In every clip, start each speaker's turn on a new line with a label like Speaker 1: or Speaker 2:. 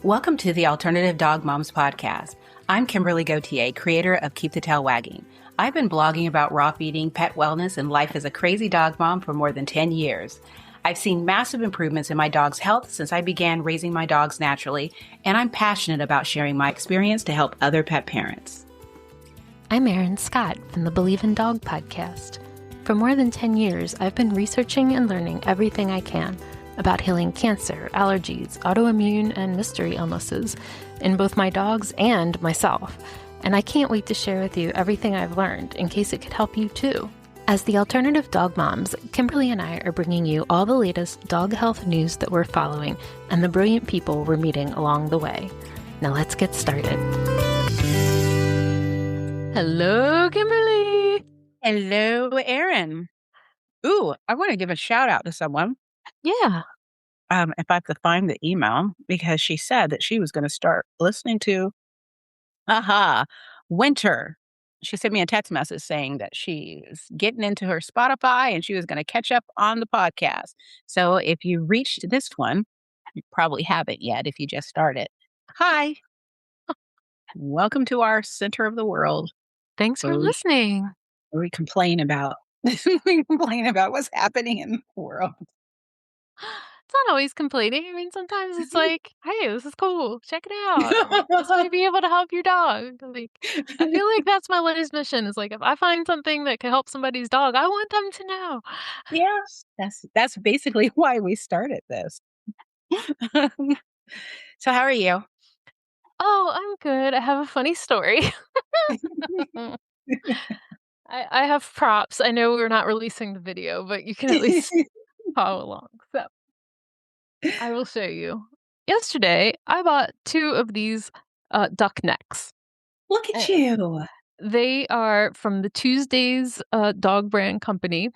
Speaker 1: Welcome to the Alternative Dog Moms Podcast. I'm Kimberly Gauthier, creator of Keep the Tail Wagging. I've been blogging about raw feeding, pet wellness, and life as a crazy dog mom for more than 10 years. I've seen massive improvements in my dog's health since I began raising my dogs naturally, and I'm passionate about sharing my experience to help other pet parents.
Speaker 2: I'm Erin Scott from the Believe in Dog podcast. For more than 10 years, I've been researching and learning everything I can about healing cancer, allergies, autoimmune, and mystery illnesses in both my dogs and myself. And I can't wait to share with you everything I've learned in case it could help you too. As the Alternative Dog Moms, Kimberly and I are bringing you all the latest dog health news that we're following and the brilliant people we're meeting along the way. Now let's get started. Hello, Kimberly.
Speaker 1: Hello, Erin. Ooh, I want to give a shout out to someone.
Speaker 2: Yeah.
Speaker 1: If I have to find the email, because she said that she was going to start listening to Winter. She sent me a text message saying that she's getting into her Spotify and she was going to catch up on the podcast. So if you reached this one, you probably haven't yet if you just started. Hi. Welcome to our center of the world.
Speaker 2: Thanks for listening.
Speaker 1: We complain about what's happening in the world.
Speaker 2: It's not always complaining. I mean, sometimes it's like, hey, this is cool. Check it out. This might be able to help your dog. Like, I feel like that's my life's mission is like, if I find something that can help somebody's dog, I want them to know.
Speaker 1: Yes, that's basically why we started this. So how are you?
Speaker 2: Oh, I'm good. I have a funny story. I have props. I know we're not releasing the video, but you can at least follow along. So I will show you. Yesterday, I bought 2 of these duck necks.
Speaker 1: Look at you.
Speaker 2: They are from the Tuesdays dog brand company,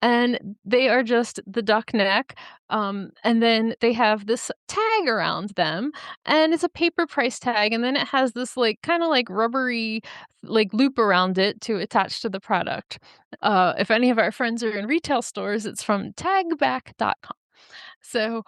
Speaker 2: and they are just the duck neck. And then they have this tag around them, and it's a paper price tag, and then it has this like kind of like rubbery like loop around it to attach to the product. If any of our friends are in retail stores, it's from tagback.com. So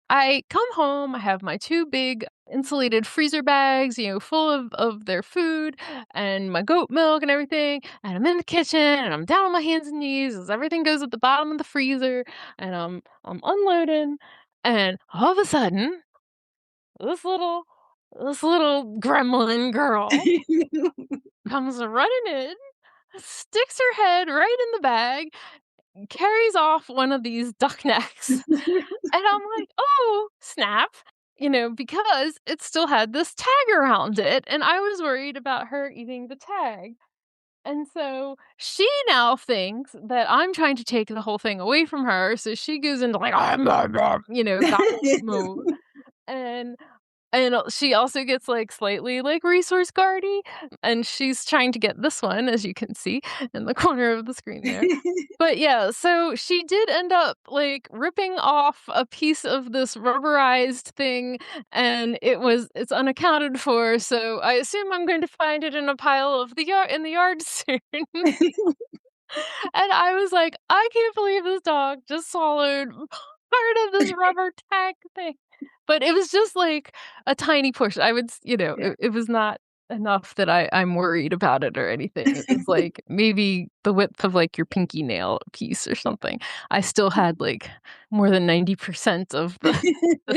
Speaker 2: I come home, I have my 2 big insulated freezer bags, full of their food and my goat milk and everything. And I'm in the kitchen and I'm down on my hands and knees as everything goes at the bottom of the freezer and I'm unloading. And all of a sudden, this little gremlin girl comes running in, sticks her head right in the bag, carries off one of these duck necks. And I'm like, oh, snap, because it still had this tag around it. And I was worried about her eating the tag. And so she now thinks that I'm trying to take the whole thing away from her. So she goes into like, gobble mode. And she also gets, like, slightly, like, resource guardy, and she's trying to get this one, as you can see in the corner of the screen there. But, yeah, so she did end up, like, ripping off a piece of this rubberized thing, and it's unaccounted for, so I assume I'm going to find it in a pile of in the yard soon. And I was like, "I can't believe this dog just swallowed part of this rubber tag thing." But it was just, like, a tiny portion. I would
Speaker 1: Yeah.
Speaker 2: it was not enough that I'm worried about it or anything. It was, like, maybe the width of, like, your pinky nail piece or something. I still had, like, more than 90% of the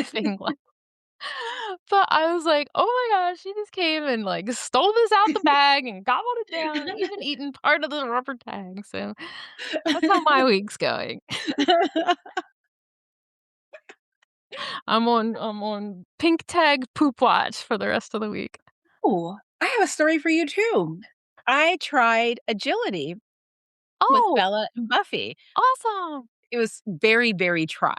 Speaker 2: thing left. But I was like, "Oh my gosh, she just came and, like, stole this out the bag and gobbled it down, even eaten part of the rubber tag." So that's how my week's going. I'm on pink tag poop watch for the rest of the week.
Speaker 1: Oh, I have a story for you too. I tried agility with
Speaker 2: Oh,
Speaker 1: Bella and Buffy.
Speaker 2: awesome.
Speaker 1: It was very, very try,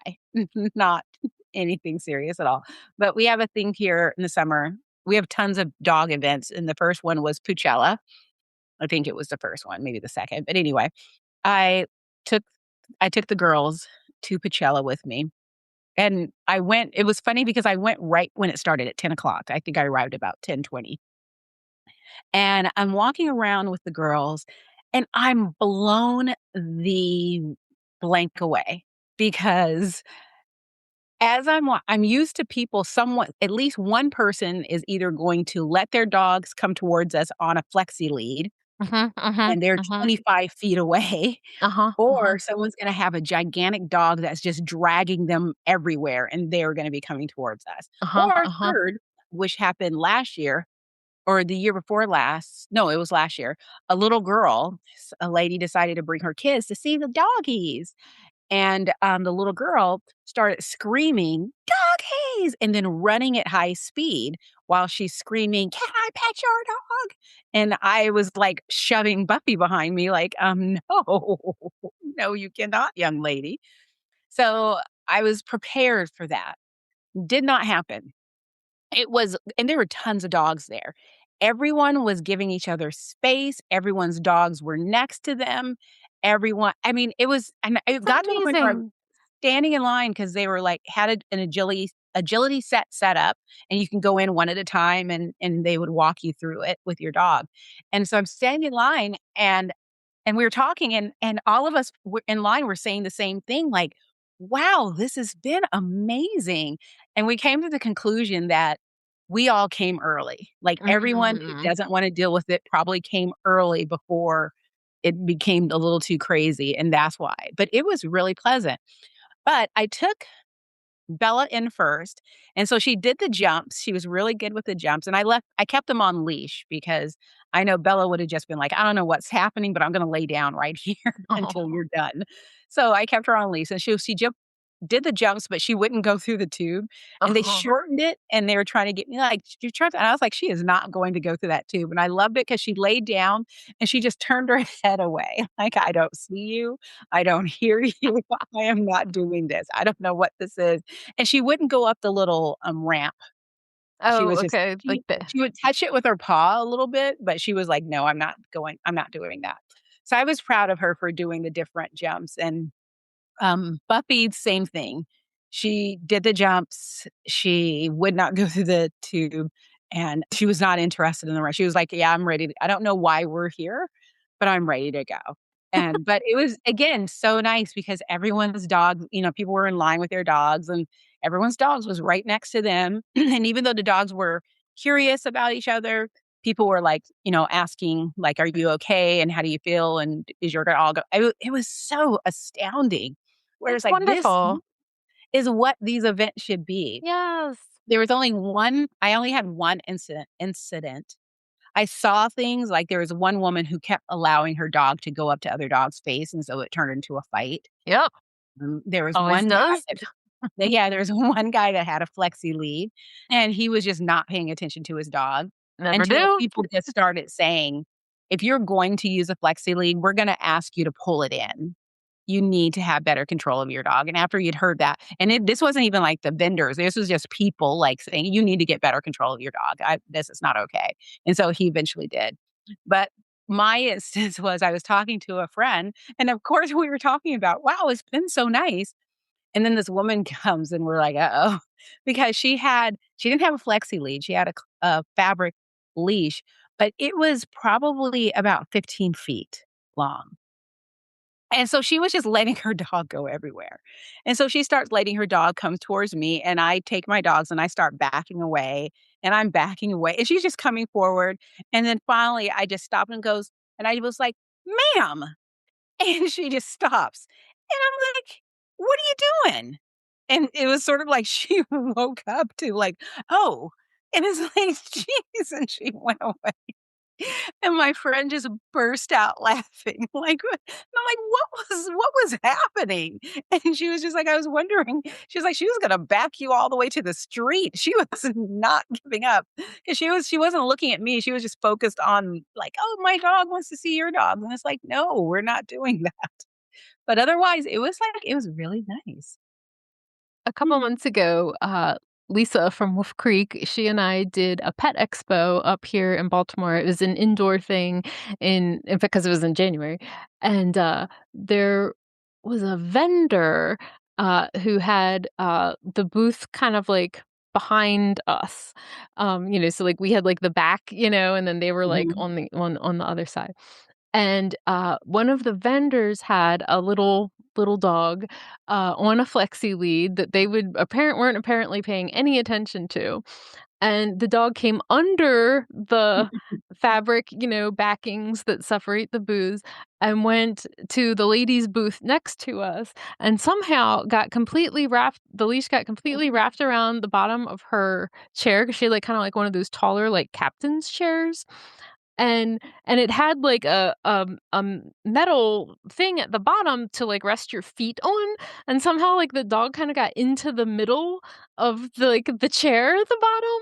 Speaker 1: not anything serious at all. But we have a thing here in the summer. We have tons of dog events, and the first one was Puchella. I think it was the first one, maybe the second. But anyway, I took I took the girls to Puchella with me. And it was funny because I went right when it started at 10 o'clock. I think I arrived about 10:20. And I'm walking around with the girls and I'm blown the blank away because I'm used to people somewhat at least one person is either going to let their dogs come towards us on a flexi lead,
Speaker 2: Mhm, mhm,
Speaker 1: and they're
Speaker 2: mhm.
Speaker 1: 25 feet away,
Speaker 2: Uh-huh, uh-huh,
Speaker 1: or someone's gonna have a gigantic dog that's just dragging them everywhere, and they're gonna be coming towards us.
Speaker 2: uh-huh,
Speaker 1: Or
Speaker 2: uh-huh.
Speaker 1: third, which happened last year or the year before last, no, it was last year, a little girl, a lady decided to bring her kids to see the doggies. And, the little girl started screaming, "Doggies!" and then running at high speed while she's screaming, "Can I pet your dog?" And I was, like, shoving Buffy behind me like, no. No, you cannot, young lady." So, I was prepared for that. Did not happen. It was and there were tons of dogs there. Everyone was giving each other space, everyone's dogs were next to them, I mean, it was and it
Speaker 2: It's
Speaker 1: got to the point where I was
Speaker 2: amazing.
Speaker 1: standing in line because they were, like had an agility set up, and you can go in one at a time, and they would walk you through it with your dog. And so I'm standing in line, and we were talking, and all of us were in line were saying the same thing, like, "Wow, this has been amazing." And we came to the conclusion that we all came early. Like, everyone who
Speaker 2: Mm.
Speaker 1: doesn't wanna deal with it probably came early before it became a little too crazy, and that's why. But it was really pleasant. But I took Bella in first, and so she did the jumps, she was really good with the jumps, and I kept them on leash because I know Bella would have just been like, "I don't know what's happening, but I'm gonna lay down right here until
Speaker 2: Oh.
Speaker 1: you're done." So I kept her on leash, and she jumped did the jumps, but she wouldn't go through the tube, and they
Speaker 2: Uh-huh.
Speaker 1: shortened it, and they were trying to get me like, "You tried," and I was like, "She is not going to go through that tube," and I loved it because she laid down, and she just turned her head away, like, "I don't see you, I don't hear you, I am not doing this, I don't know what this is." And she wouldn't go up the little, ramp. She
Speaker 2: Oh,
Speaker 1: was just
Speaker 2: okay, like the
Speaker 1: she would touch it with her paw a little bit, but she was like, "No, I'm not doing that." So I was proud of her for doing the different jumps, and Buffy, same thing. She did the jumps, she would not go through the tube, and she was not interested in the rest. She was like, "Yeah, I'm ready to I don't know why we're here, but I'm ready to go." But it was, again, so nice because everyone's dog people were in line with their dogs, and everyone's dogs was right next to them, and even though the dogs were curious about each other, people were, like, asking, like, "Are you okay, and how do you feel, and is your dog" it was so astounding. Whereas,
Speaker 2: That's
Speaker 1: like, this
Speaker 2: wonderful.
Speaker 1: is what these events should be.
Speaker 2: Yes.
Speaker 1: There was only one I only had one incident. I saw things, like, there was one woman who kept allowing her dog to go up to other dogs' face, and so it turned into a fight.
Speaker 2: Yep,
Speaker 1: There was
Speaker 2: always
Speaker 1: one guy
Speaker 2: does.
Speaker 1: that yeah, there was one guy that had a flexi lead, and he was just not paying attention to his dog
Speaker 2: Never
Speaker 1: until
Speaker 2: do.
Speaker 1: people just started saying, "If you're going to use a flexi lead, we're gonna ask you to pull it in. You need to have better control of your dog." And after you'd heard that and this wasn't even like the vendors, this was just people, like, saying, "You need to get better control of your dog. This is not okay." And so he eventually did. But my instance was I was talking to a friend, and of course, we were talking about, "Wow, it's been so nice." And then this woman comes and we're like, "Uh-oh," because she didn't have a flexi lead, she had a fabric leash, but it was probably about 15 feet long. And so she was just letting her dog go everywhere. And so she starts letting her dog come towards me, and I take my dogs and I start backing away, and I'm backing away, and she's just coming forward. And then finally I just stopped and goes and I was like, "Ma'am." And she just stops. And I'm like, "What are you doing?" And it was sort of like she woke up to like, "Oh." And it's like, "Jeez," and she went away. And my friend just burst out laughing, like, what and I'm like, "What was happening?" And she was just like, "I was wondering." She was like, "She was gonna back you all the way to the street." She was not giving up because she wasn't looking at me, she was just focused on, like, "Oh, my dog wants to see your dog." And it's like, "No, we're not doing that." But otherwise, it was really nice.
Speaker 2: A couple
Speaker 1: Mm.
Speaker 2: months ago, Lisa from Wolf Creek, she and I did a pet expo up here in Baltimore. It was an indoor thing in fact, 'cause it was in January, and, there was a vendor, who had, the booth kind of, like, behind us. So, like, we had, like, the back, and then they were, like,
Speaker 1: Mhm.
Speaker 2: on the other side. and, one of the vendors had a little dog, on a flexi lead that they weren't apparently paying any attention to, and the dog came under the fabric, backings that separate the booths and went to the lady's booth next to us and somehow the leash got completely wrapped around the bottom of her chair because she had, like, kinda like one of those taller, like, captain's chairs, and it had, like, a metal thing at the bottom to, like, rest your feet on, and somehow, like, the dog kinda got into the middle of the chair at the bottom,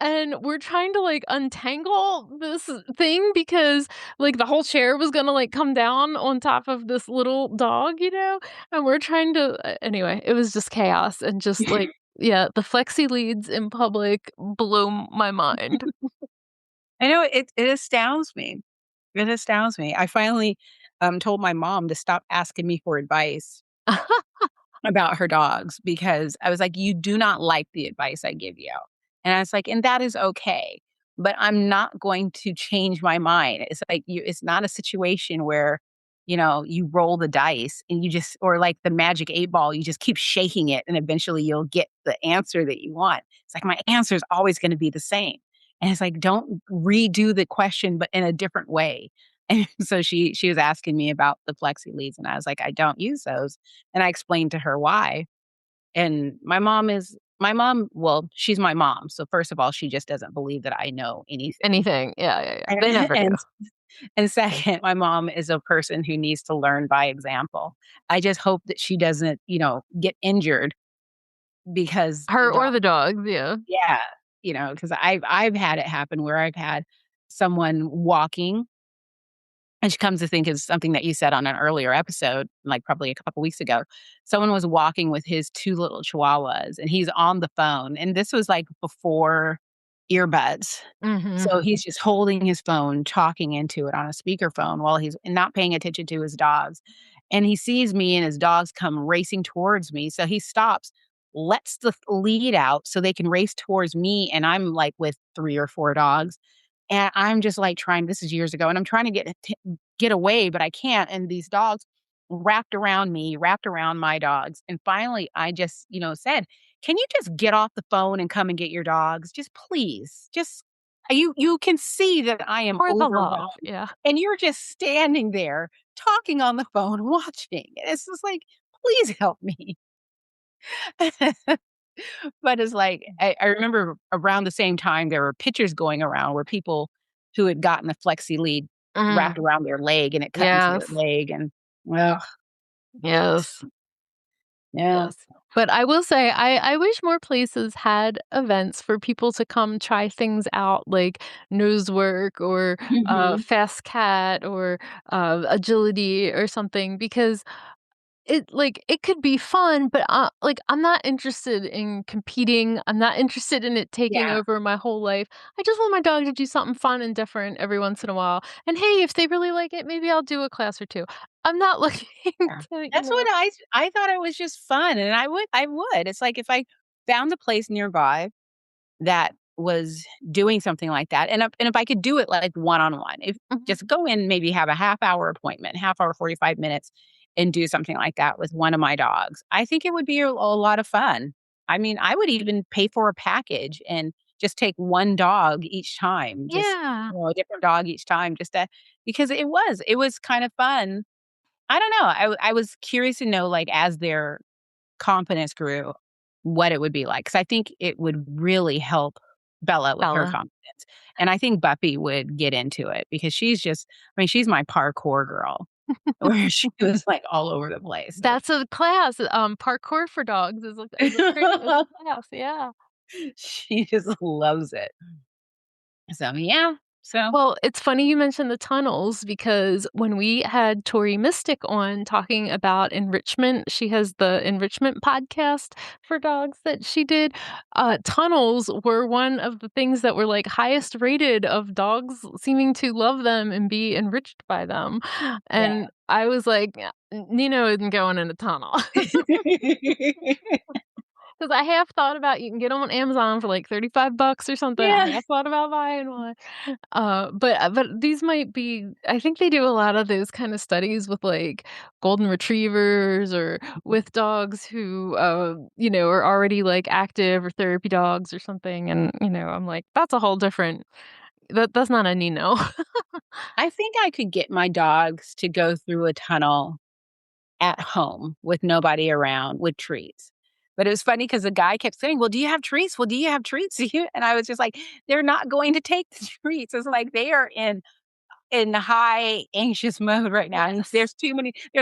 Speaker 2: and we're trying to, like, untangle this thing because, like, the whole chair was gonna, like, come down on top of this little dog, and we're trying to anyway, it was just chaos and just, like yeah, the flexi leads in public blew my mind.
Speaker 1: I know it astounds me. It astounds me. I finally, told my mom to stop asking me for advice about her dogs because I was like, "You do not like the advice I give you." And I was like, "And that is okay, but I'm not going to change my mind." It's like it's not a situation where, you roll the dice and you just or like the magic 8 ball, you just keep shaking it and eventually you'll get the answer that you want. It's like my answer is always gonna be the same. And it's like, don't redo the question, but in a different way. And so she was asking me about the flexi leads, and I was like, "I don't use those." And I explained to her why. And well, she's my mom. So first of all, she just doesn't believe that I know anything.
Speaker 2: Anything. Yeah, yeah, yeah.
Speaker 1: And
Speaker 2: They never do.
Speaker 1: and second, my mom is a person who needs to learn by example. I just hope that she doesn't, get injured because the
Speaker 2: Her
Speaker 1: dog
Speaker 2: or the dogs, yeah.
Speaker 1: yeah, because I've had it happen where I've had someone walking. And she comes to think is something that you said on an earlier episode, like probably a couple weeks ago. Someone was walking with his 2 little chihuahuas, and he's on the phone, and this was, like, before earbuds.
Speaker 2: Mhm.
Speaker 1: So he's just holding his phone, talking into it on a speakerphone while he's not paying attention to his dogs. And he sees me and his dogs come racing towards me, so he stops, lets the lead out so they can race towards me, and I'm, like, with 3 or 4 dogs. And I'm just, like, trying this is years ago, and I'm trying to get away, but I can't, and these dogs wrapped around me, wrapped around my dogs, and finally, I just, said, "Can you just get off the phone and come and get your dogs? Just please. Just you can see that I am
Speaker 2: For the love,
Speaker 1: overwhelmed,
Speaker 2: yeah.
Speaker 1: and you're just standing there talking on the phone, watching." And it's just like, "Please help me." But it's like, I remember around the same time, there were pictures going around where people who had gotten the flexi lead
Speaker 2: Mhm.
Speaker 1: wrapped around their leg and it cut into their
Speaker 2: Yes.
Speaker 1: leg and well,
Speaker 2: Yes.
Speaker 1: yeah.
Speaker 2: Yes. But I will say, I wish more places had events for people to come try things out, like nose work or,
Speaker 1: Mhm.
Speaker 2: fast cat or, agility or something because it could be fun, but, I'm not interested in competing, I'm not interested in it taking
Speaker 1: Yeah.
Speaker 2: over my whole life. I just want my dog to do something fun and different every once in a while, and hey, if they really like it, maybe I'll do a class or 2. I'm not looking
Speaker 1: Yeah.
Speaker 2: to,
Speaker 1: That's what I thought it was just fun, and I would. It's like if I found a place nearby that was doing something like that, and if I could do it, like, one-on-one, if
Speaker 2: Mhm.
Speaker 1: just go in, maybe have a half-hour appointment, half hour, 45 minutes, and do something like that with one of my dogs. I think it would be a lot of fun. I mean, I would even pay for a package and just take 1 dog each time, just,
Speaker 2: Yeah.
Speaker 1: a different dog each time just to because it was kind of fun. I don't know, I was curious to know, like, as their confidence grew, what it would be like, because I think it would really help Bella with her
Speaker 2: Bella.
Speaker 1: confidence, and I think Buffy would get into it because she's my parkour girl, where she was, like, all over the place, so
Speaker 2: That's a class, parkour for dogs is a class, yeah.
Speaker 1: she just loves it. So, yeah, so
Speaker 2: Well, it's funny you mentioned the tunnels because when we had Tori Mystic on talking about enrichment, she has the enrichment podcast for dogs that she did. Tunnels were one of the things that were like highest rated of dogs seeming to love them and be enriched by them.
Speaker 1: yeah.
Speaker 2: And I was like, Nino isn't going in a tunnel. Because I have thought about you can get 'em on Amazon for, like, $35 or something. I
Speaker 1: Yeah.
Speaker 2: have thought about buying one. But these might be I think they do a lot of those kinda studies with, like, golden retrievers or with dogs who, are already, like, active or therapy dogs or something, and, I'm like, "That's a whole different that's not a no."
Speaker 1: I think I could get my dogs to go through a tunnel at home with nobody around with treats. But it was funny because the guy kept saying, "Well, do you have treats? Well, do you have treats?" Do you? And I was just like, "They're not going to take the treats." It's like they are in high anxious mode right now. And
Speaker 2: Yes.
Speaker 1: there's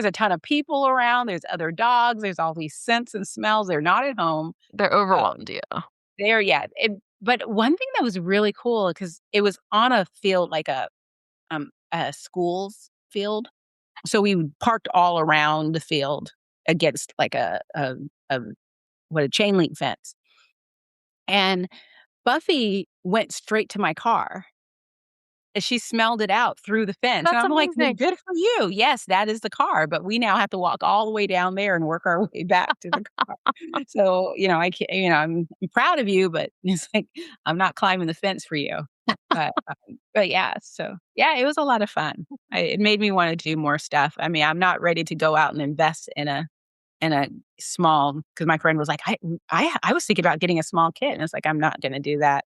Speaker 1: a ton of people around, there's other dogs, there's all these scents and smells. They're not at home.
Speaker 2: They're
Speaker 1: Um,
Speaker 2: overwhelmed, yeah.
Speaker 1: they're yeah. But one thing that was really cool because it was on a field like a school's field. So we parked all around the field against like a what a chain link fence. And Buffy went straight to my car. And she smelled it out through the fence. And
Speaker 2: That's
Speaker 1: I'm like, "Well,
Speaker 2: amazing.
Speaker 1: good for you. Yes, that is the car, but we now have to walk all the way down there and work our way back to the car." So, I can't, I'm proud of you, but it's like, I'm not climbing the fence for you. But yeah, so yeah, it was a lot of fun. It made me want to do more stuff. I mean, I'm not ready to go out and invest in a small because my friend was like, I was thinking about getting a small kit, and it's like I'm not going to do that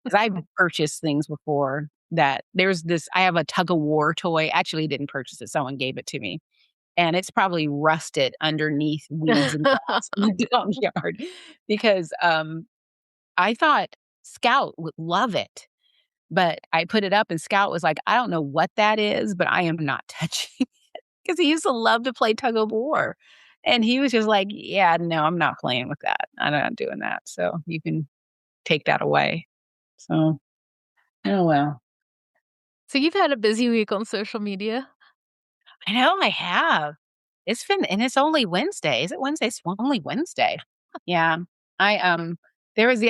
Speaker 1: because I've purchased things before that there's this. I have a tug of war toy. Actually, didn't purchase it; someone gave it to me, and it's probably rusted underneath weeds and grass in the junkyard because I thought Scout would love it. But I put it up and Scout was like, "I don't know what that is, but I am not touching," because he used to love to play tug of war. And he was just like, "Yeah, no, I'm not playing with that. I'm not doing that. So you can take that away." So, oh well.
Speaker 2: So you've had a busy week on social media?
Speaker 1: I know I have. It's only Wednesday. Is it Wednesday? It's only Wednesday. Yeah.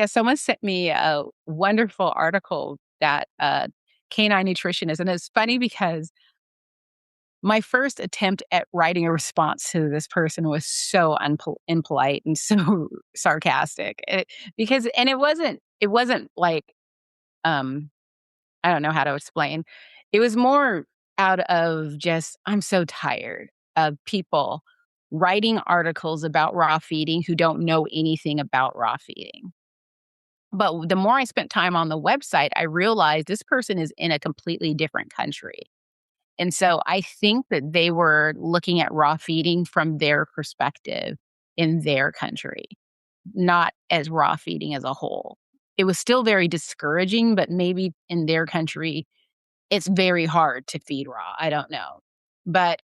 Speaker 1: Someone sent me a wonderful article that canine nutritionist, and it's funny because my first attempt at writing a response to this person was so impolite and so sarcastic. It wasn't like um I don't know how to explain. It was more out of just I'm so tired of people writing articles about raw feeding who don't know anything about raw feeding. But the more I spent time on the website, I realized this person is in a completely different country. And so I think that they were looking at raw feeding from their perspective in their country, not as raw feeding as a whole. It was still very discouraging, but maybe in their country, it's very hard to feed raw. I don't know. But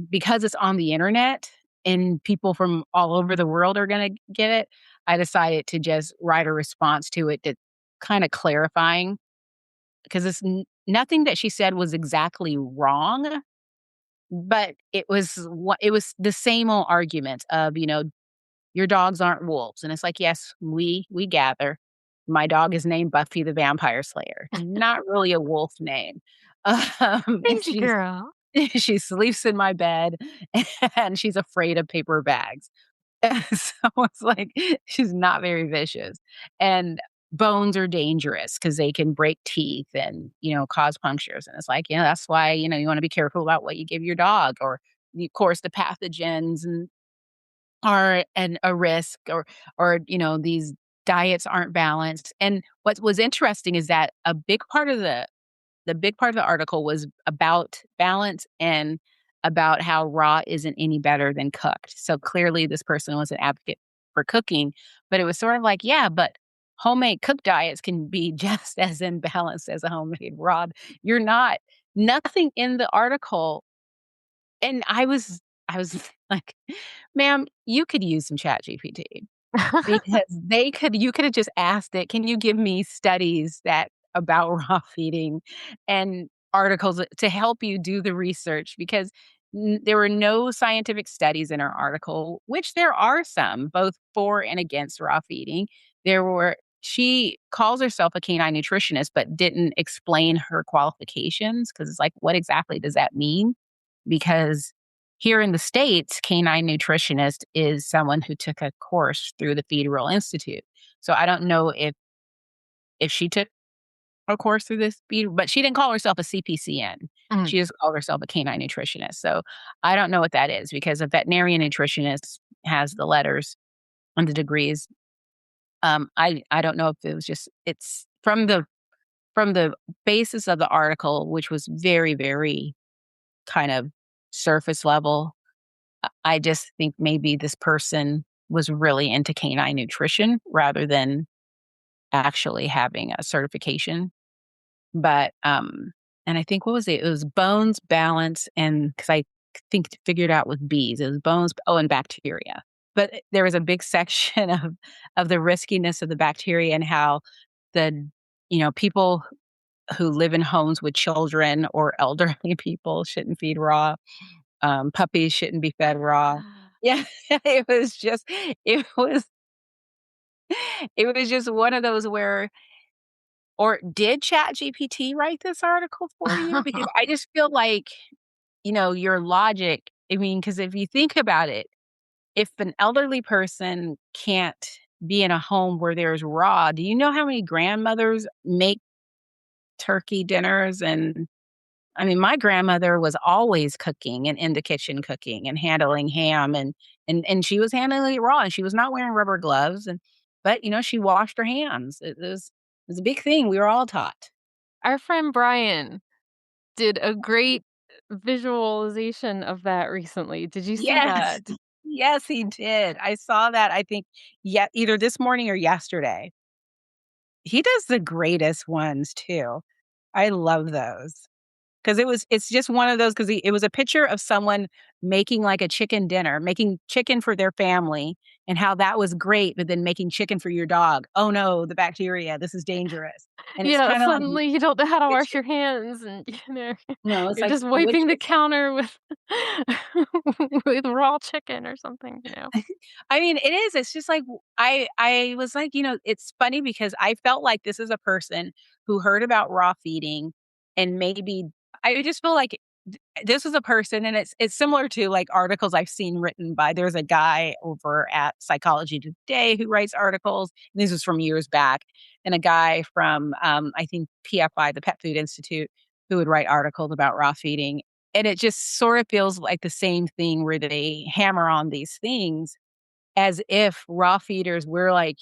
Speaker 1: because it's on the internet and people from all over the world are going to get it, I decided to just write a response to it that kind of clarifying because nothing that she said was exactly wrong, but it was the same old argument of, your dogs aren't wolves. And it's like, yes, we gather. My dog is named Buffy the Vampire Slayer. Not really a wolf name. And
Speaker 2: Crazy girl.
Speaker 1: she sleeps in my bed and she's afraid of paper bags. So it's like she's not very vicious. And bones are dangerous because they can break teeth and, cause punctures. And it's like, that's why, you want to be careful about what you give your dog or of course the pathogens and are a risk or, these diets aren't balanced. And what was interesting is that the big part of the article was about balance and about how raw isn't any better than cooked. So clearly, this person was an advocate for cooking, but it was sort of like, yeah, but homemade cooked diets can be just as imbalanced as a homemade raw. You're not, nothing in the article. And I was like, ma'am, you could use some chat GPT. Because you could have just asked it, "Can you give me studies that about raw feeding and articles to help you do the research?" Because there were no scientific studies in her article, which there are some, both for and against raw feeding. She calls herself a canine nutritionist, but didn't explain her qualifications because it's like, what exactly does that mean? Because Here in the States, canine nutritionist is someone who took a course through the Feed Real Institute. So I don't know if she took a course through this Feed, but she didn't call herself a CPCN.
Speaker 2: Mm.
Speaker 1: She just called herself a canine nutritionist. So I don't know what that is because a veterinarian nutritionist has the letters and the degrees. I don't know if it was just it's from the basis of the article, which was very, very kind of surface level. I just think maybe this person was really into canine nutrition rather than actually having a certification. But, and I think what was it? It was bones, balance, and because I think figured out with bees, it was bones, oh, and bacteria. But there was a big section of the riskiness of the bacteria and how the, people who live in homes with children or elderly people shouldn't feed raw. Puppies shouldn't be fed raw. Yeah, it was just it was it was just one of those where or did ChatGPT write this article for you? Because I just feel like, your logic, I mean, because if you think about it, if an elderly person can't be in a home where there's raw, do you know how many grandmothers make turkey dinners and I mean, my grandmother was always cooking and in the kitchen cooking and handling ham and she was handling it raw and she was not wearing rubber gloves but she washed her hands. It was a big thing. We were all taught.
Speaker 2: Our friend Brian did a great visualization of that recently. Did you see
Speaker 1: Yes.
Speaker 2: that?
Speaker 1: Yes, he did. I saw that I think yeah, either this morning or yesterday. He does the greatest ones too. I love those. 'Cause it's just one of those 'cause it was a picture of someone making, like, a chicken dinner, making chicken for their family and how that was great, but then making chicken for your dog. "Oh, no, the bacteria, this is dangerous." And it's kinda like
Speaker 2: Suddenly you don't know how to
Speaker 1: which
Speaker 2: wash your hands and,
Speaker 1: no, it's
Speaker 2: you're
Speaker 1: like,
Speaker 2: just
Speaker 1: which
Speaker 2: wiping the counter with with raw chicken or something.
Speaker 1: I mean, it is, it's just like I was like, it's funny because I felt like this is a person who heard about raw feeding and maybe I just feel like this is a person and it's similar to like articles I've seen written by there's a guy over at Psychology Today who writes articles. And this was from years back, and a guy from I think PFI, the Pet Food Institute, who would write articles about raw feeding. And it just sort of feels like the same thing where they hammer on these things as if raw feeders we're like,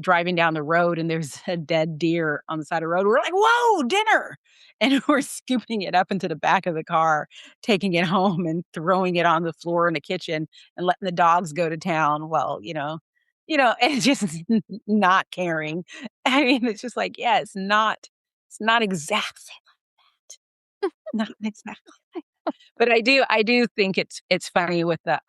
Speaker 1: driving down the road and there's a dead deer on the side of the road. We're like, "Whoa, dinner." And we're scooping it up into the back of the car, taking it home and throwing it on the floor in the kitchen and letting the dogs go to town. Well, and just not caring. I mean, it's just like, yeah, it's not exactly not exactly. But I do think it's funny with the,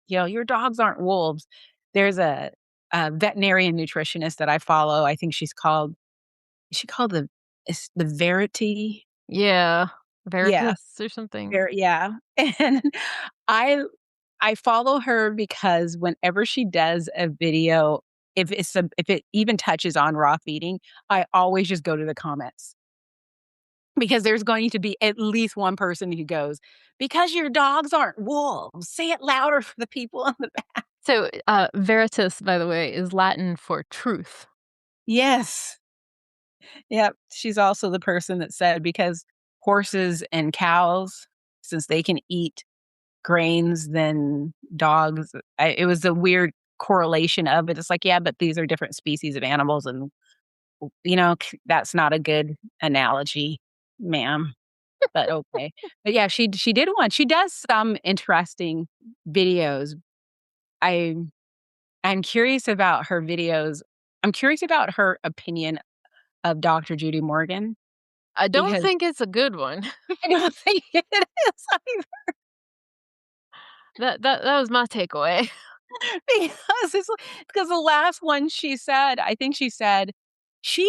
Speaker 1: your dogs aren't wolves. There's a veterinarian nutritionist that I follow. I think is she called the Verity?
Speaker 2: Yeah,
Speaker 1: Yeah,
Speaker 2: Veritas or something.
Speaker 1: yeah. And I I follow her because whenever she does a video, if it even touches on raw feeding, I always just go to the comments. Because there's going to be at least one person who goes, "Because your dogs aren't wolves. Say it louder for the people in the back."
Speaker 2: So, Veritas, by the way, is Latin for truth.
Speaker 1: Yes. Yep. She's also the person that said because horses and cows, since they can eat grains than dogs, it was a weird correlation of it. It's like, yeah, but these are different species of animals, and that's not a good analogy, ma'am. But okay. But yeah, she did one. She does some interesting videos. I I'm curious about her videos. I'm curious about her opinion of Dr. Judy Morgan
Speaker 2: I don't
Speaker 1: because
Speaker 2: think it's a good one.
Speaker 1: I don't think it is
Speaker 2: That was my takeaway.
Speaker 1: because because the last one she said, I think she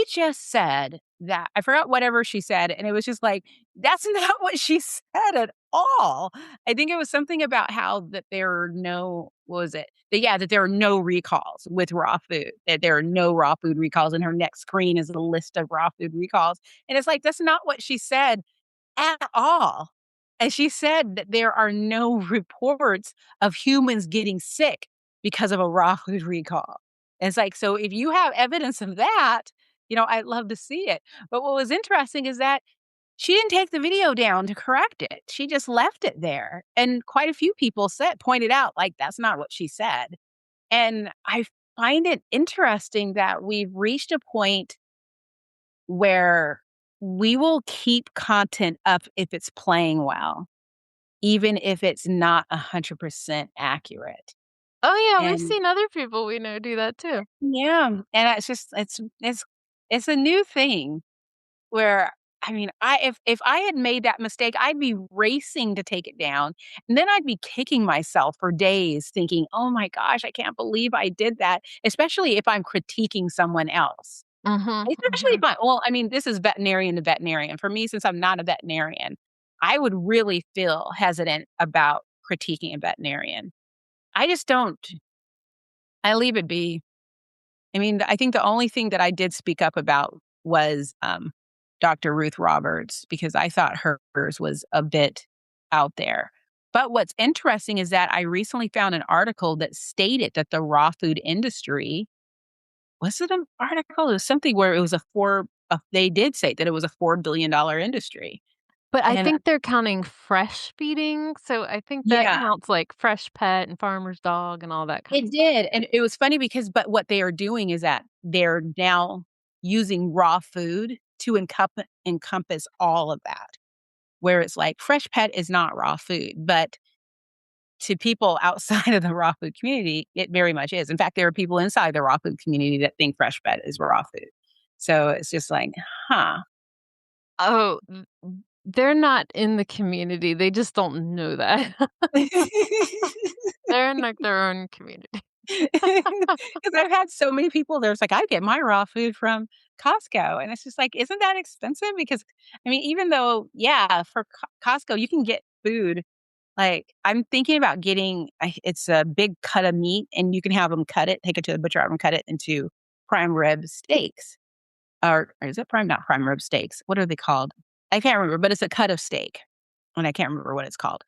Speaker 1: just said that I forgot whatever she said, and it was just like, that's not what she said at all. I think it was something about how that there are no what was it? That yeah, that there are no recalls with raw food, that there are no raw food recalls, and her next screen is a list of raw food recalls. And it's like, that's not what she said at all. And she said that there are no reports of humans getting sick because of a raw food recall. And it's like, so if you have evidence of that, I'd love to see it. But what was interesting is that she didn't take the video down to correct it. She just left it there. And quite a few people pointed out, like, that's not what she said. And I find it interesting that we've reached a point where we will keep content up if it's playing well, even if it's not 100% accurate.
Speaker 2: Oh, yeah, we've
Speaker 1: And
Speaker 2: seen other people we know do that too.
Speaker 1: yeah, and it's just it's a new thing where I mean, if I had made that mistake, I'd be racing to take it down, and then I'd be kicking myself for days thinking, "Oh my gosh, I can't believe I did that," especially if I'm critiquing someone else.
Speaker 2: Mhm,
Speaker 1: Especially if
Speaker 2: mhm.
Speaker 1: I mean, this is veterinarian to veterinarian. For me, since I'm not a veterinarian, I would really feel hesitant about critiquing a veterinarian. I just don't. I leave it be. I mean, I think the only thing that I did speak up about was, Dr. Ruth Roberts, because I thought hers was a bit out there. But what's interesting is that I recently found an article that stated that the raw food industry, was it an article? It was something where it was they did say that it was a $4 billion industry.
Speaker 2: But I
Speaker 1: And
Speaker 2: think they're counting fresh feeding, so I think that
Speaker 1: yeah,
Speaker 2: counts, like, fresh pet and farmer's dog and all that kind of
Speaker 1: it
Speaker 2: stuff.
Speaker 1: did. And it was funny because but what they are doing is that they're now using raw food to encompass all of that. Where it's like fresh pet is not raw food, but to people outside of the raw food community, it very much is. In fact, there are people inside the raw food community that think fresh pet is raw food. So it's just like, huh.
Speaker 2: Oh, they're not in the community, they just don't know that. They're in, like, their own community.
Speaker 1: Because I've had so many people there's like, "I get my raw food from Costco," and it's just like, "Isn't that expensive?" Because, I mean, even though, yeah, for Costco, you can get food, like, I'm thinking about getting it's a big cut of meat, and you can have them cut it, take it to the butcher, have them cut it into prime rib steaks, or is it prime? Not prime rib steaks. What are they called? I can't remember, but it's a cut of steak, and I can't remember what it's called.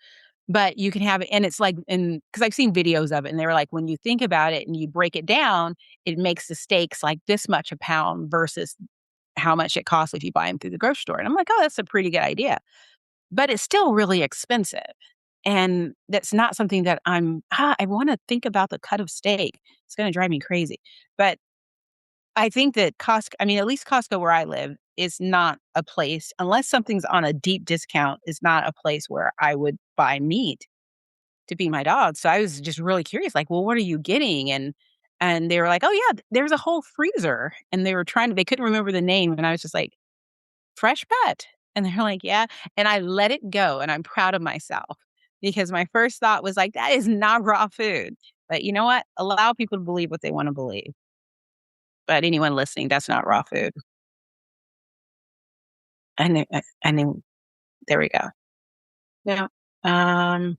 Speaker 1: But you can have it and it's like because 'cause I've seen videos of it, and they were like, when you think about it and you break it down, it makes the steaks like this much a pound versus how much it costs if you buy them through the grocery store. And I'm like, "Oh, that's a pretty good idea." But it's still really expensive. And that's not something that I wanna think about the cut of steak. It's gonna drive me crazy. But I think that I mean, at least Costco where I live is not a place unless something's on a deep discount, is not a place where I would buy meat to feed my dog. So I was just really curious, like, well, what are you getting? And they were like, oh yeah, there's a whole freezer. And they couldn't remember the name. And I was just like, fresh pet. And they're like, yeah. And I let it go. And I'm proud of myself because my first thought was like, that is not raw food. But you know what? Allow people to believe what they want to believe. But anyone listening, that's not raw food. And then there we go. No, um,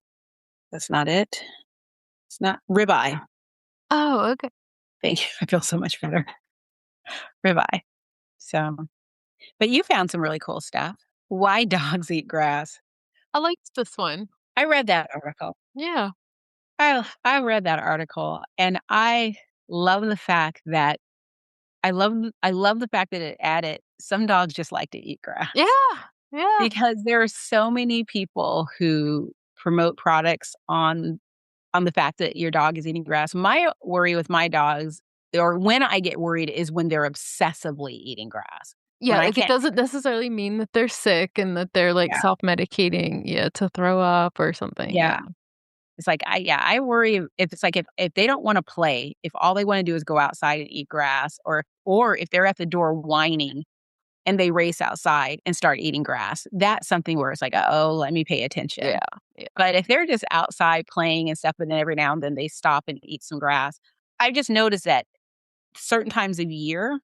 Speaker 1: that's not it. It's not ribeye.
Speaker 2: Oh, okay.
Speaker 1: Thank you. I feel so much better. Ribeye. So, but you found some really cool stuff. Why dogs eat grass.
Speaker 2: I liked this one.
Speaker 1: I read that article.
Speaker 2: Yeah.
Speaker 1: I read that article and I love the fact that I love the fact that it added some dogs just like to eat grass
Speaker 2: Yeah, yeah.
Speaker 1: because there are so many people who promote products on the fact that your dog is eating grass. My worry with my dogs or when I get worried is when they're obsessively eating grass. When
Speaker 2: Yeah,
Speaker 1: I
Speaker 2: like, it
Speaker 1: can't
Speaker 2: doesn't necessarily mean that they're sick and that they're, like,
Speaker 1: yeah.
Speaker 2: self-medicating, yeah, to throw up or something, yeah.
Speaker 1: Yeah. It's like, I worry if it's like if they don't wanna play, if all they wanna do is go outside and eat grass, or if they're at the door whining and they race outside and start eating grass, that's something where it's like, "Oh, let me pay
Speaker 2: Yeah,
Speaker 1: attention."
Speaker 2: yeah.
Speaker 1: But if they're just outside playing and stuff, and then every now and then they stop and eat some grass, I've just noticed that certain times of year,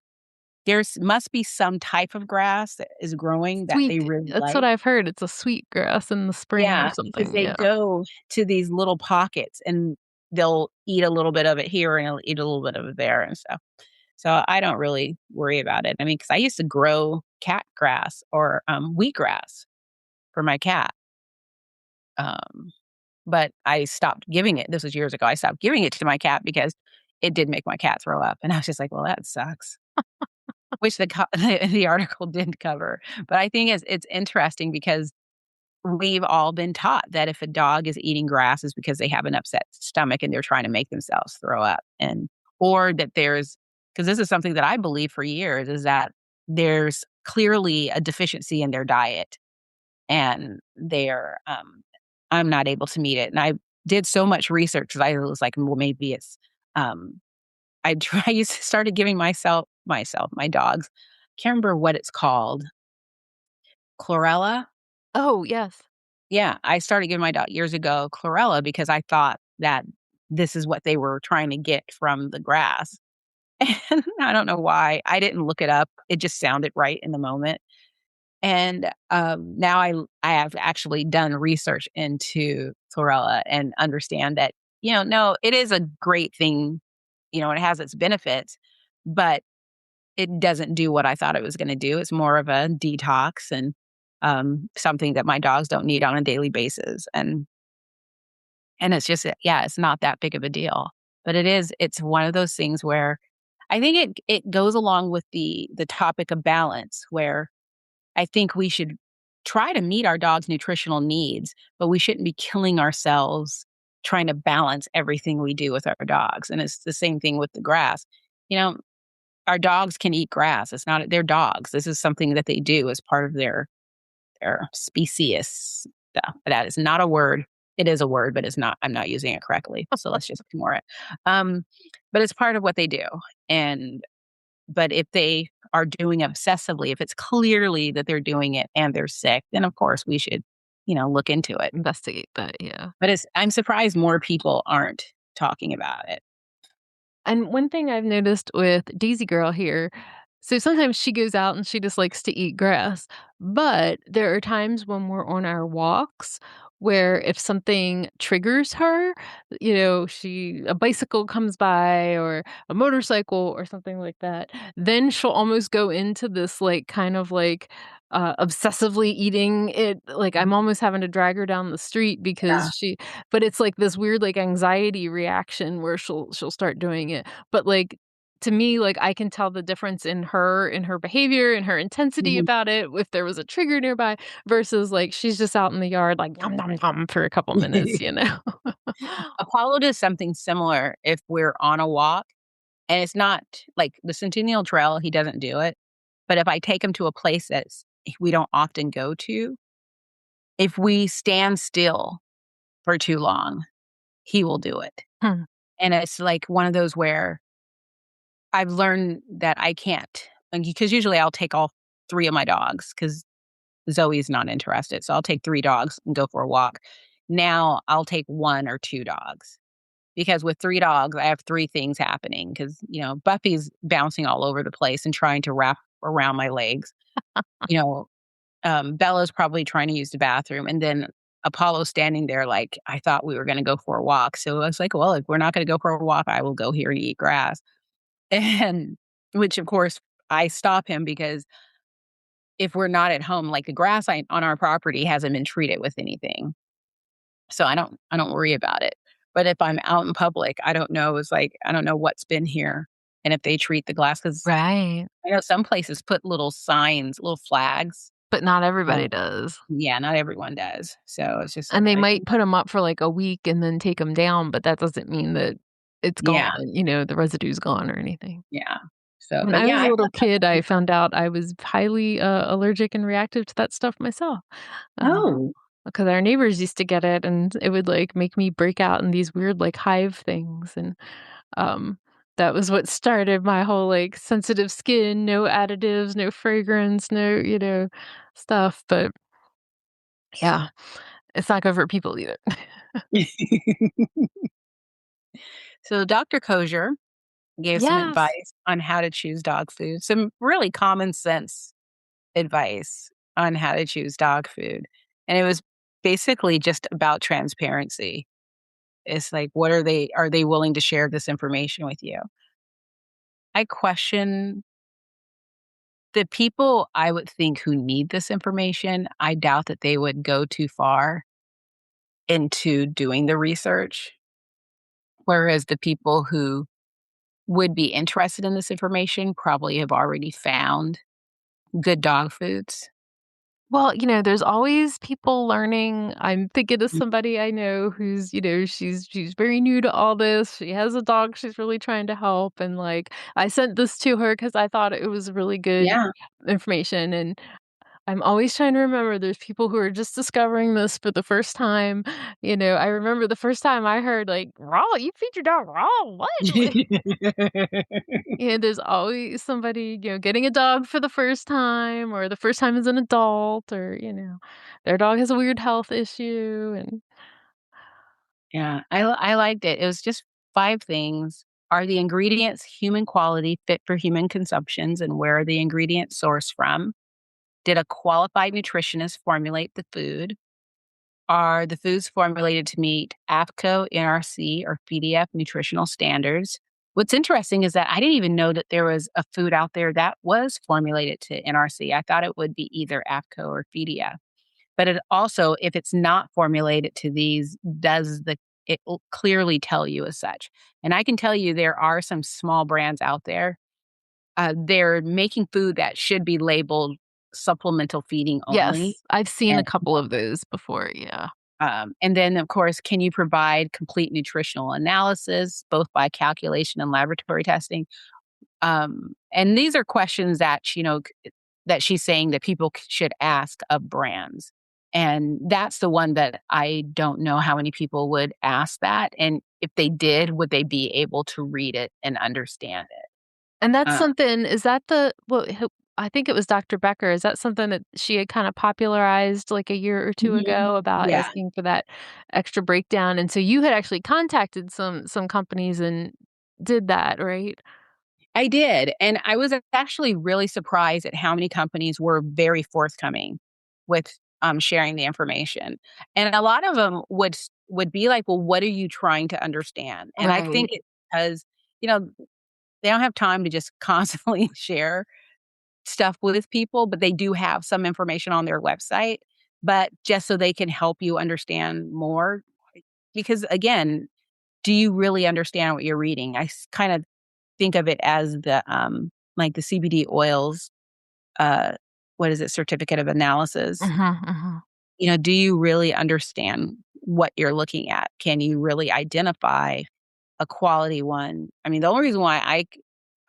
Speaker 1: there's must be some type of grass that is growing that they
Speaker 2: Sweet,
Speaker 1: really
Speaker 2: that's what
Speaker 1: like.
Speaker 2: I've heard, it's a sweet grass in the spring or
Speaker 1: Yeah, because
Speaker 2: something,
Speaker 1: they
Speaker 2: yeah.
Speaker 1: go to these little pockets and they'll eat a little bit of it here and they'll eat a little bit of it there and stuff. So I don't really worry about it. I mean, because I used to grow cat grass or, wheatgrass for my cat. Um, but I stopped giving it. This was years ago. I stopped giving it to my cat because it did make my cat throw up, and I was just like, "Well, that sucks." Which the article didn't cover. But I think it's interesting because we've all been taught that if a dog is eating grass is because they have an upset stomach and they're trying to make themselves throw up, and or that there's, because this is something that I believe for years, is that there's clearly a deficiency in their diet and I'm not able to meet it. And I did so much research because I was like, well, maybe it's um I used to started giving my dogs, can't remember what it's called, chlorella.
Speaker 2: Oh, yes.
Speaker 1: Yeah, I started giving my dog years ago chlorella because I thought that this is what they were trying to get from the grass. And I don't know why. I didn't look it up. It just sounded right in the moment. And, now I have actually done research into chlorella and understand that, no, it is a great thing, it has its benefits, but it doesn't do what I thought it was gonna do. It's more of a detox and, something that my dogs don't need on a daily basis, and it's just yeah, it's not that big of a deal. But it's one of those things where I think it goes along with the topic of balance, where I think we should try to meet our dog's nutritional needs, but we shouldn't be killing ourselves trying to balance everything we do with our dogs. And it's the same thing with the grass. You know, our dogs can eat grass. It's not their dogs. This is something that they do as part of their species stuff. That is not a word. It is a word, but it's not. I'm not using it correctly. So let's just ignore it. Um, but it's part of what they do. And but if they are doing obsessively, if it's clearly that they're doing it and they're sick, then of course we should, look into it.
Speaker 2: Investigate that, yeah.
Speaker 1: But I'm surprised more people aren't talking about it.
Speaker 2: And one thing I've noticed with Daisy Girl here, so sometimes she goes out and she just likes to eat grass, but there are times when we're on our walks where if something triggers her, she a bicycle comes by or a motorcycle or something like that, then she'll almost go into this like kind of like obsessively eating it. Like I'm almost having to drag her down the street because
Speaker 1: Yeah.
Speaker 2: but it's like this weird, like, anxiety reaction where she'll start doing it. But, like, to me, like, I can tell the difference in her behavior, and her intensity
Speaker 1: Mhm.
Speaker 2: about it, if there was a trigger nearby, versus, like, she's just out in the yard, like, "Nom, nom, nom," for a couple minutes, you know?
Speaker 1: Apollo does something similar if we're on a walk, and it's not like the Centennial Trail, he doesn't do it. But if I take him to a place we don't often go to, if we stand still for too long, he will do it.
Speaker 2: Hmm.
Speaker 1: And it's like one of those where I've learned that I can't, because usually I'll take all 3 of my dogs because Zoe's not interested, so I'll take 3 dogs and go for a walk. Now I'll take 1 or 2 dogs, because with 3 dogs, I have 3 things happening because, Buffy's bouncing all over the place and trying to wrap around my legs. You know, Bella's probably trying to use the bathroom, and then Apollo's standing there like, "I thought we were gonna go for a walk." So I was like, "Well, if we're not gonna go for a walk, I will go here and eat grass." And which, of course, I stop him because if we're not at home, like the grass on our property hasn't been treated with anything. So I don't worry about it. But if I'm out in public, I don't know, it's like, I don't know what's been here and if they treat the glass, because
Speaker 2: Right.
Speaker 1: I know some places put little signs, little flags.
Speaker 2: But not
Speaker 1: Um,
Speaker 2: everybody does.
Speaker 1: yeah, not everyone does. So it's just
Speaker 2: And they
Speaker 1: like,
Speaker 2: might put them up for, like, a week and then take them down, but that doesn't mean that it's gone,
Speaker 1: yeah,
Speaker 2: the residue's gone or anything.
Speaker 1: yeah. So,
Speaker 2: When
Speaker 1: but
Speaker 2: I
Speaker 1: yeah,
Speaker 2: was a
Speaker 1: I
Speaker 2: little
Speaker 1: thought that
Speaker 2: kid,
Speaker 1: was
Speaker 2: I found out I was highly, allergic and reactive to that stuff myself,
Speaker 1: oh.
Speaker 2: because our neighbors used to get it, and it would, like, make me break out in these weird, like, hive things, and, um, that was what started my whole, like, sensitive skin, no additives, no fragrance, no, stuff, but yeah, it's not good for people either.
Speaker 1: So Dr. Kosher gave some
Speaker 2: Yes.
Speaker 1: advice on how to choose dog food, some really common sense advice on how to choose dog food. And it was basically just about transparency. It's like, are they willing to share this information with you? I question the people I would think who need this information. I doubt that they would go too far. into doing the research, whereas the people who would be interested in this information probably have already found good dog foods.
Speaker 2: Well, there's always people learning. I'm thinking of
Speaker 1: Mm.
Speaker 2: somebody I know who's, she's very new to all this. She has a dog she's really trying to help, and, like, I sent this to her because I thought it was really good
Speaker 1: Yeah.
Speaker 2: information, and I'm always trying to remember there's people who are just discovering this for the first time. I remember the first time I heard, like, "Raw? You feed your dog raw? What?" Yeah, there's always somebody, getting a dog for the first time, or the first time as an adult, or, their dog has a weird health issue, and
Speaker 1: Yeah, I liked it. It was just 5 things. Are the ingredients human quality, fit for human consumptions, and where are the ingredients sourced from? Did a qualified nutritionist formulate the food? Are the foods formulated to meet AFCO, NRC, or PDF nutritional standards? What's interesting is that I didn't even know that there was a food out there that was formulated to NRC. I thought it would be either AFCO or PDF. But it also, if it's not formulated to these, it will clearly tell you as such. And I can tell you there are some small brands out there. They're making food that should be labeled supplemental feeding only.
Speaker 2: yes, I've seen
Speaker 1: And
Speaker 2: a couple of those before, yeah.
Speaker 1: and then, of course, can you provide complete nutritional analysis, both by calculation and laboratory testing? And these are questions that, that she's saying that people should ask of brands. And that's the one that I don't know how many people would ask that. And if they did, would they be able to read it and understand it?
Speaker 2: And that's
Speaker 1: Uh,
Speaker 2: something is that the well, who I think it was Dr. Becker, is that something that she had kinda popularized, like, a year or 2
Speaker 1: mhm.
Speaker 2: ago about
Speaker 1: Yeah,
Speaker 2: asking for that extra breakdown, and so you had actually contacted some companies and did that, right?
Speaker 1: I did. And I was actually really surprised at how many companies were very forthcoming with sharing the information. And a lot of them would be like, well, what are you trying to understand? And I think
Speaker 2: Right.
Speaker 1: it's because, you know, they don't have time to just constantly share stuff with people, but they do have some information on their website, but just so they can help you understand more. Because again, do you really understand what you're reading? Kind of think of it as like the CBD oils, uh, what is it, certificate of analysis.
Speaker 2: Mhm, mhm.
Speaker 1: Do you really understand what you're looking at? Can you really identify a quality one? I mean, the only reason why I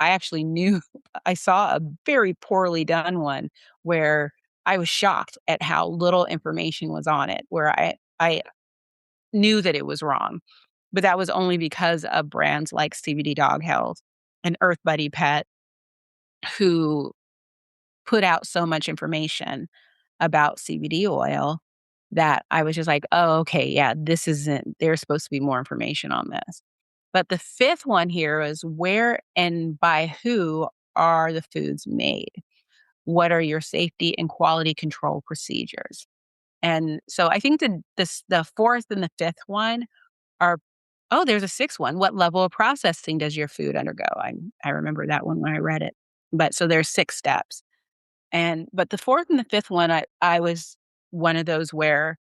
Speaker 1: actually knew I saw a very poorly done one where I was shocked at how little information was on it, where I knew that it was wrong. But that was only because of brands like CBD Dog Health and Earth Buddy Pet who put out so much information about CBD oil that I was just like, "Oh, okay, yeah, this isn't there's supposed to be more information on this." But the 5th one here is where and by who are the foods made? What are your safety and quality control procedures? And so I think the 4th and the 5th one are oh, there's a 6th one. What level of processing does your food undergo? I remember that one when I read it. But so there's 6 steps. But the 4th and the 5th one, I was one of those where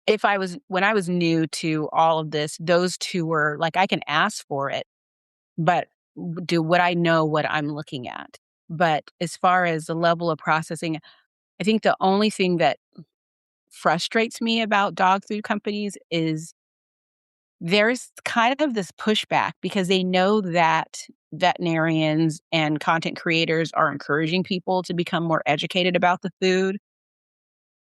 Speaker 1: if I was when I was new to all of this, those 2 were like, I can ask for it, but would I know what I'm looking at? But as far as the level of processing, I think the only thing that frustrates me about dog food companies is there's kind of this pushback because they know that veterinarians and content creators are encouraging people to become more educated about the food,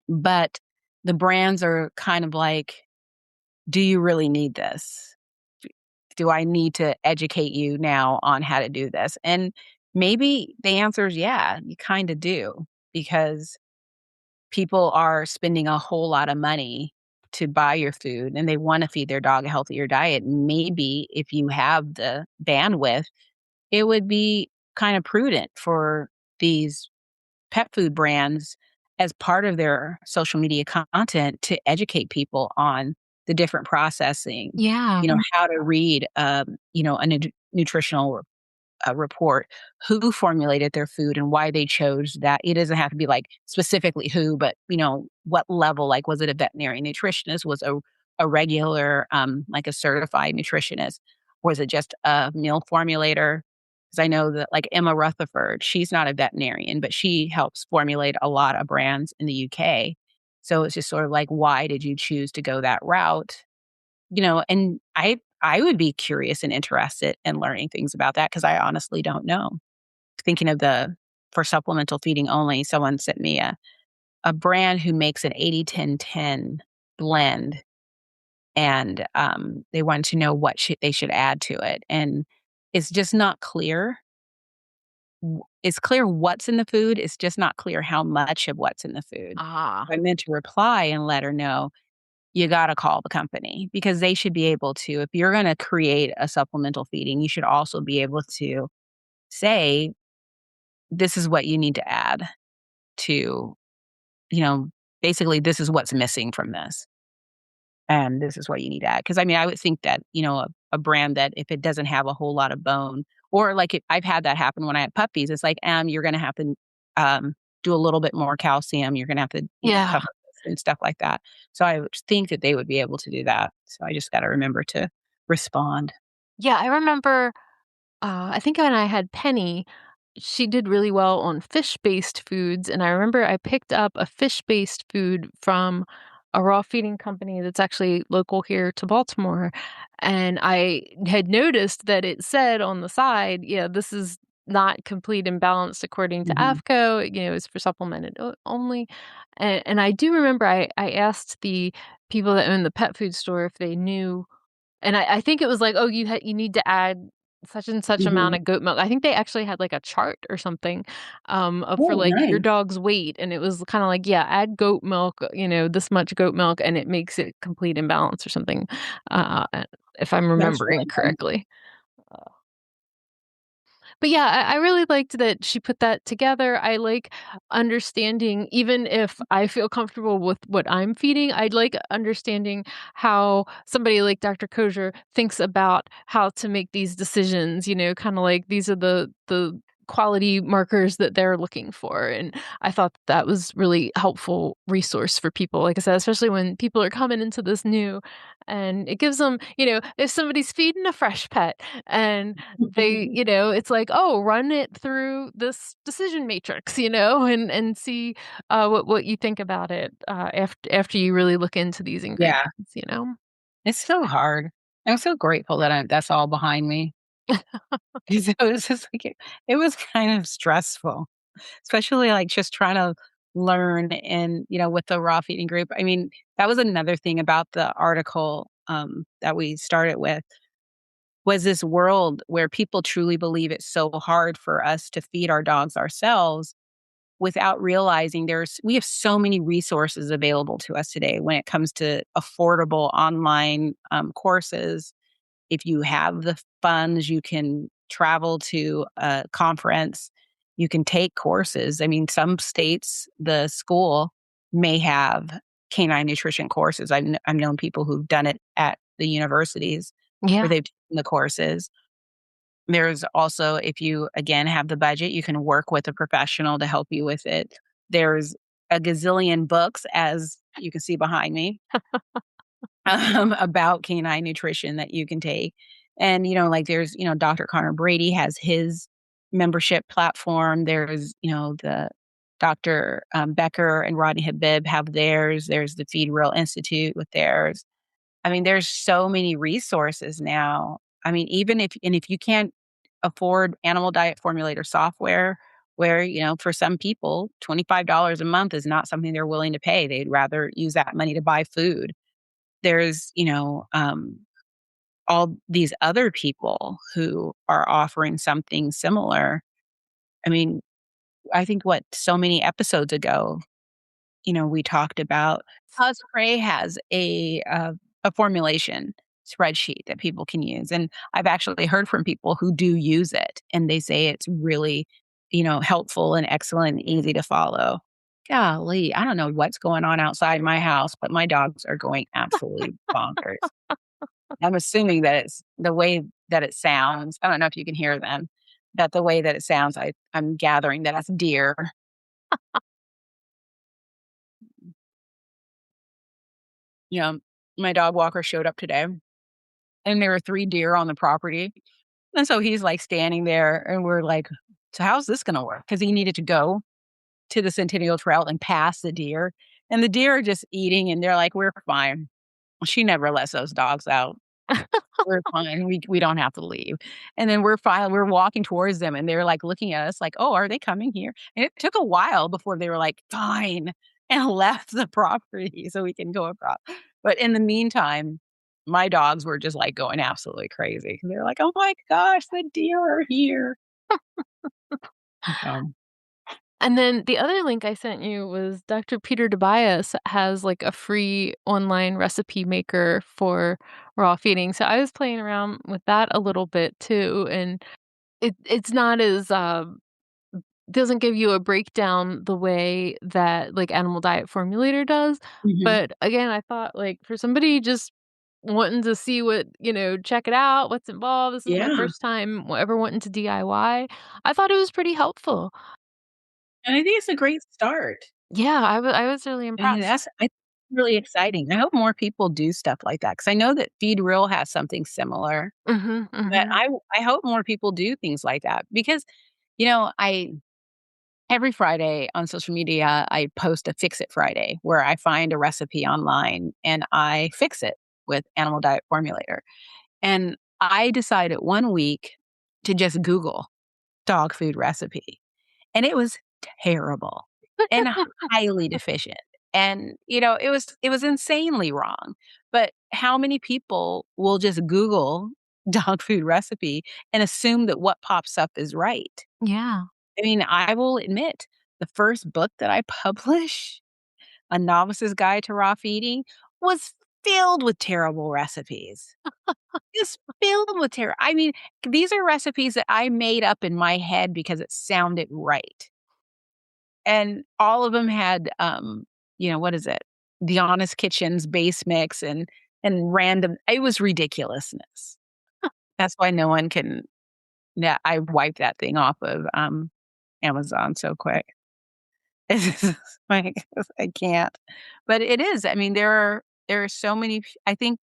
Speaker 1: but the brands are kind of like, "Do you really need this? Do I need to educate you now on how to do this?" And maybe the answer is, yeah, you kinda do, because people are spending a whole lot of money to buy your food, and they wanna feed their dog a healthier diet. Maybe if you have the bandwidth, it would be kinda prudent for these pet food brands as part of their social media content to educate people on the different processing,
Speaker 2: Yeah.
Speaker 1: how to read, a nutritional report, who formulated their food and why they chose that. It doesn't have to be like specifically who, but what level, like was it a veterinary nutritionist? Was a regular, like a certified nutritionist? Or is it just a meal formulator? Because I know that like Emma Rutherford, she's not a veterinarian, but she helps formulate a lot of brands in the UK. So it's just sort of like, why did you choose to go that route? And I would be curious and interested in learning things about that because I honestly don't know. Thinking of the for supplemental feeding only, someone sent me a brand who makes an 80-10-10 blend, and, they wanted to know what they should add to it, and it's just not clear. It's clear what's in the food, it's just not clear how much of what's in the food.
Speaker 2: Ah.
Speaker 1: I meant to reply and let her know, "You gotta call the company," because they should be able to if you're gonna create a supplemental feeding, you should also be able to say, "This is what you need to add to," you know, basically, "This is what's missing from this." And this is what you need to add. Because I mean, I would think that, a brand that if it doesn't have a whole lot of bone or like I've had that happen when I had puppies. It's like, you're gonna have to, do a little bit more calcium. You're gonna have to,
Speaker 2: Yeah.
Speaker 1: cover this and stuff like that. So I would think that they would be able to do that. So I just gotta remember to respond.
Speaker 2: Yeah, I remember, I think when I had Penny, she did really well on fish-based foods, and I remember I picked up a fish-based food from a raw feeding company that's actually local here to Baltimore, and I had noticed that it said on the side, "Yeah, this is not complete and balanced according to
Speaker 1: Mhm.
Speaker 2: AFCO, it's for supplemented only." And I do remember I asked the people that own the pet food store if they knew, and I think it was like, "Oh, you need to add such and such amount
Speaker 1: Mhm.
Speaker 2: of goat milk." I think they actually had, like, a chart or something, of for,
Speaker 1: Oh,
Speaker 2: like, your
Speaker 1: nice.
Speaker 2: dog's weight, and it was kinda like, "Yeah, add goat milk, this much goat milk, and it makes it complete and balanced," or something, if I'm
Speaker 1: That's
Speaker 2: remembering
Speaker 1: really nice.
Speaker 2: correctly. But yeah, I really liked that she put that together. I like understanding, even if I feel comfortable with what I'm feeding, I'd like understanding how somebody like Dr. Kosher thinks about how to make these decisions, kind of like these are the quality markers that they're looking for. And I thought that was really helpful resource for people. Like I said, especially when people are coming into this new, and it gives them, if somebody's feeding a fresh pet and it's like, "Oh, run it through this decision matrix," and see, what you think about it, after you really look into these
Speaker 1: Yeah.
Speaker 2: ingredients.
Speaker 1: It's so hard. I'm so grateful that that's all behind me. 'Cause it was just like it was kind of stressful. Especially, like, just trying to learn and, with the raw feeding group. I mean, that was another thing about the article, that we started with, was this world where people truly believe it's so hard for us to feed our dogs ourselves without realizing we have so many resources available to us today when it comes to affordable online, courses. If you have the funds, you can travel to a conference, you can take courses. I mean, some states, the school may have canine nutrition courses. I've known people who've done it at the universities where
Speaker 2: Yeah.
Speaker 1: they've taken the courses. There's also, if you, again, have the budget, you can work with a professional to help you with it. There's a gazillion books, as you can see behind me, about canine nutrition that you can take. And, like there's, Dr. Connor Brady has his membership platform. There's, the Dr. Becker and Rodney Habib have theirs. There's the Feed Real Institute with theirs. I mean, there's so many resources now. I mean, if you can't afford animal diet formulator software, where, for some people, $25 a month is not something they're willing to pay. They'd rather use that money to buy food. There's, all these other people who are offering something similar. I mean, I think so many episodes ago, we talked about Osprey has a formulation spreadsheet that people can use. And I've actually heard from people who do use it and they say it's really, helpful and excellent and easy to follow. Golly, I don't know what's going on outside my house, but my dogs are going absolutely bonkers. I'm assuming that it's the way that it sounds. I don't know if you can hear them, but the way that it sounds, I'm gathering that it's deer. You know, my dog walker showed up today, and there were 3 deer on the property, and so he's, like, standing there, and we're like, "So how's this gonna work?" Because he needed to go to the Centennial Trail and pass the deer, and the deer are just eating, and they're like, "We're fine." She never lets those dogs out. We're fine. We don't have to leave. And then we're walking towards them, and they're, like, looking at us like, "Oh, are they coming here?" And it took a while before they were like, "Fine," and left the property so we can go across. But in the meantime, my dogs were just, like, going absolutely crazy. They're like, "Oh my gosh, the deer are here." So
Speaker 2: And then the other link I sent you was Dr. Peter Tobias has, like, a free online recipe maker for raw feeding, so I was playing around with that a little bit too, and it's not as, doesn't give you a breakdown the way that, like, Animal Diet Formulator does,
Speaker 1: mhm.
Speaker 2: but again, I thought, like, for somebody just wanting to see what check it out, what's involved, this is my
Speaker 1: Yeah,
Speaker 2: first time ever wanting to DIY, I thought it was pretty helpful.
Speaker 1: and I think it's a great start.
Speaker 2: Yeah, I was really
Speaker 1: I mean,
Speaker 2: impressed.
Speaker 1: that's I really exciting. I hope more people do stuff like that because I know that Feed Real has something similar,
Speaker 2: Mhm,
Speaker 1: but
Speaker 2: mhm.
Speaker 1: I hope more people do things like that because, I every Friday on social media, I post a Fix It Friday where I find a recipe online and I fix it with Animal Diet Formulator. And I decided one week to just Google dog food recipe, and it was terrible and highly deficient. And, it was insanely wrong. But how many people will just Google dog food recipe and assume that what pops up is right?
Speaker 2: Yeah.
Speaker 1: I mean, I will admit, the first book that I published, A Novice's Guide to Raw Feeding, was filled with terrible recipes. Just filled with I mean, these are recipes that I made up in my head because it sounded right. And all of them had, what is it? The Honest Kitchen's base mix and random it was ridiculousness. That's why no one can yeah, I wiped that thing off of, Amazon so quick. It's just like, I can't. But it is, I mean, there are so many I think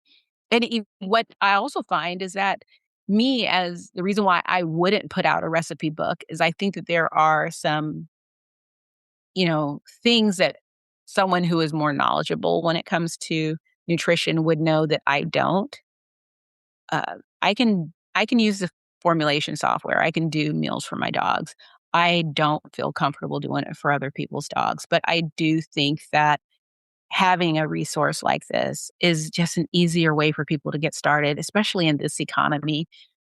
Speaker 1: and what I also find is that me as the reason why I wouldn't put out a recipe book is I think that there are some things that someone who is more knowledgeable when it comes to nutrition would know that I don't. I can use the formulation software. I can do meals for my dogs. I don't feel comfortable doing it for other people's dogs, but I do think that having a resource like this is just an easier way for people to get started, especially in this economy.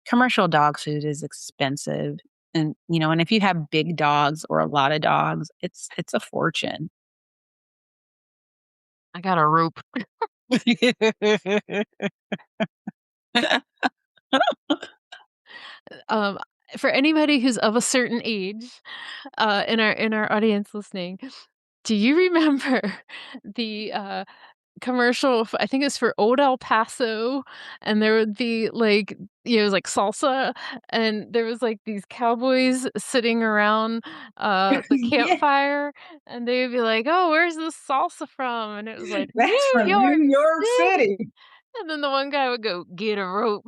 Speaker 1: Commercial dog food is expensive. And if you have big dogs or a lot of dogs, it's a fortune.
Speaker 2: I got a rope. Um, for anybody who's of a certain age, in our audience listening, do you remember the, commercial I think it's for Old El Paso, and there would be, like, it was like salsa, and there was, like, these cowboys sitting around, the
Speaker 1: Yeah,
Speaker 2: campfire, and they would be like, "Oh, where's this salsa from?" And it was like,
Speaker 1: that's
Speaker 2: "New
Speaker 1: from
Speaker 2: York
Speaker 1: New York
Speaker 2: City."
Speaker 1: City.
Speaker 2: And then the one guy would go, "Get a rope."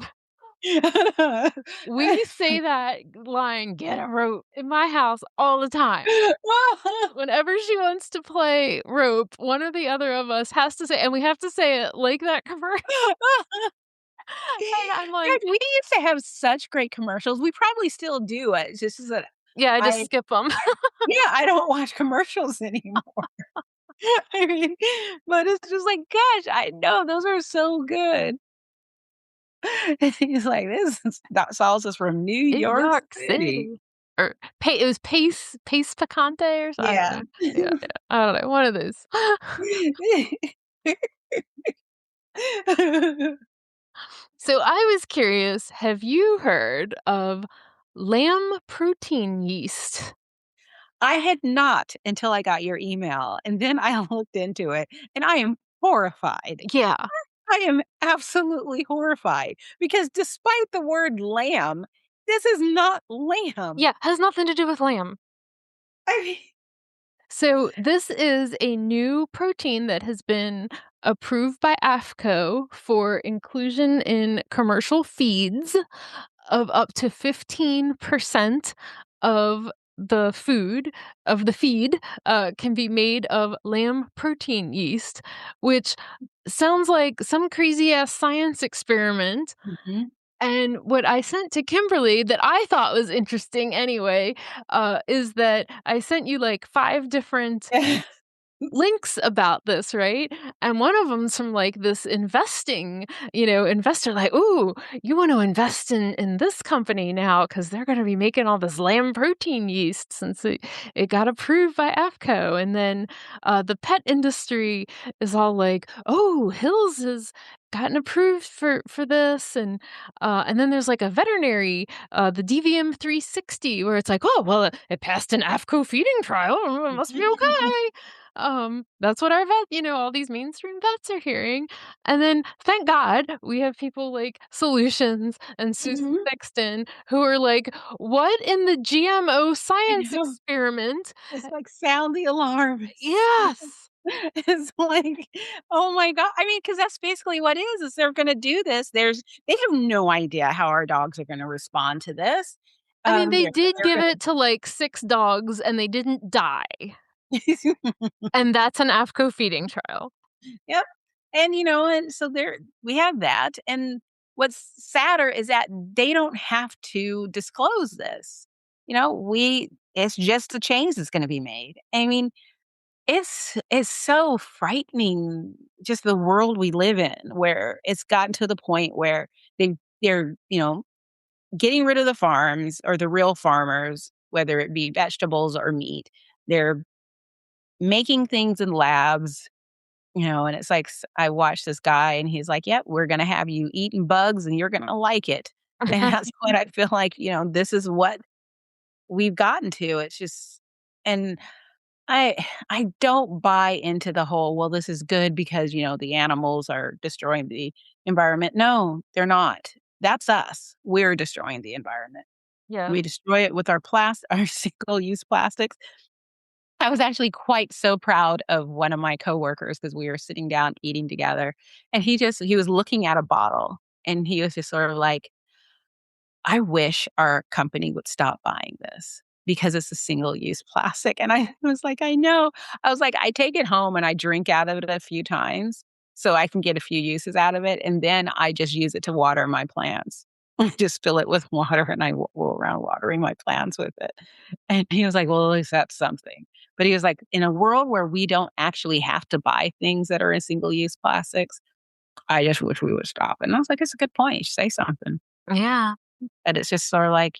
Speaker 2: We say that line, "Get a rope," in my house all the time. Whenever she wants to play rope, one or the other of us has to say and we have to say it like that commercial, and I'm
Speaker 1: God,
Speaker 2: like,
Speaker 1: we used to have such great commercials. We probably still do. It's just that
Speaker 2: "Yeah, I just
Speaker 1: I
Speaker 2: skip them."
Speaker 1: I yeah, I don't watch commercials anymore. I mean, but it's just like, gosh, I know those are so good. And he's like, "This is that salsa's from New
Speaker 2: New
Speaker 1: York
Speaker 2: York
Speaker 1: City."
Speaker 2: City. Or it was Pace Picante or I don't
Speaker 1: Yeah.
Speaker 2: know. Yeah, yeah, I don't know, one of those. So I was curious, have you heard of lamb protein yeast?
Speaker 1: I had not until I got your email, and then I looked into it, and I am horrified.
Speaker 2: Yeah.
Speaker 1: I am absolutely horrified because despite the word lamb, this is not lamb.
Speaker 2: Yeah, has nothing to do with lamb.
Speaker 1: I mean
Speaker 2: So this is a new protein that has been approved by AFCO for inclusion in commercial feeds of up to 15% of the feed can be made of lamb protein yeast, which sounds like some crazy ass science experiment.
Speaker 1: Mhm.
Speaker 2: And what I sent to Kimberly that I thought was interesting anyway, is that I sent you like 5 different links about this, right? And one of them's from like this investor like, "Ooh, you want to invest in this company now because they're going to be making all this lamb protein yeast since it got approved by AFCO." And then the pet industry is all like, "Oh, Hills has gotten approved for this." And then there's like a veterinary, the DVM 360, where it's like, "Oh, well, it passed an AFCO feeding trial. It must be okay." That's what our all these mainstream vets are hearing. And then thank God we have people like Solutions and Susan
Speaker 1: Mhm.
Speaker 2: Sexton who are like, "What in the GMO
Speaker 1: I
Speaker 2: science
Speaker 1: know.
Speaker 2: experiment?"
Speaker 1: It's like, sound the alarm.
Speaker 2: Yes.
Speaker 1: It's like, oh my god. I mean, because that's basically what it is they're gonna do this. They have no idea how our dogs are gonna respond to this.
Speaker 2: I mean, they did
Speaker 1: They're
Speaker 2: give
Speaker 1: gonna
Speaker 2: it to like 6 dogs and they didn't die. And that's an AFCO feeding trial.
Speaker 1: Yep. And, and so there we have that, and what's sadder is that they don't have to disclose this. We it's just a change that's gonna be made. I mean, it's so frightening, just the world we live in, where it's gotten to the point where they're, getting rid of the farms or the real farmers, whether it be vegetables or meat. They're making things in labs. And it's like I watched this guy and he's like, "Yep, we're gonna have you eating bugs and you're gonna like it." And that's what I feel like, this is what we've gotten to. It's just and I I don't buy into the whole, well, this is good because, the animals are destroying the environment. No, they're not. That's us. We're destroying the environment.
Speaker 2: Yeah.
Speaker 1: We destroy it with our our single-use plastics. I was actually quite so proud of one of my coworkers because we were sitting down eating together, and he was looking at a bottle, and he was just sort of like, "I wish our company would stop buying this because it's a single-use plastic." And I was like, "I know." I was like, "I take it home and I drink out of it a few times so I can get a few uses out of it, and then I just use it to water my plants." I just fill it with water and I roll around watering my plants with it. And he was like, "Well, at least that's something." But he was like, "In a world where we don't actually have to buy things that are in single-use plastics, I just wish we would stop." And I was like, "It's a good point. You should say something."
Speaker 2: Yeah.
Speaker 1: But it's just sort of like,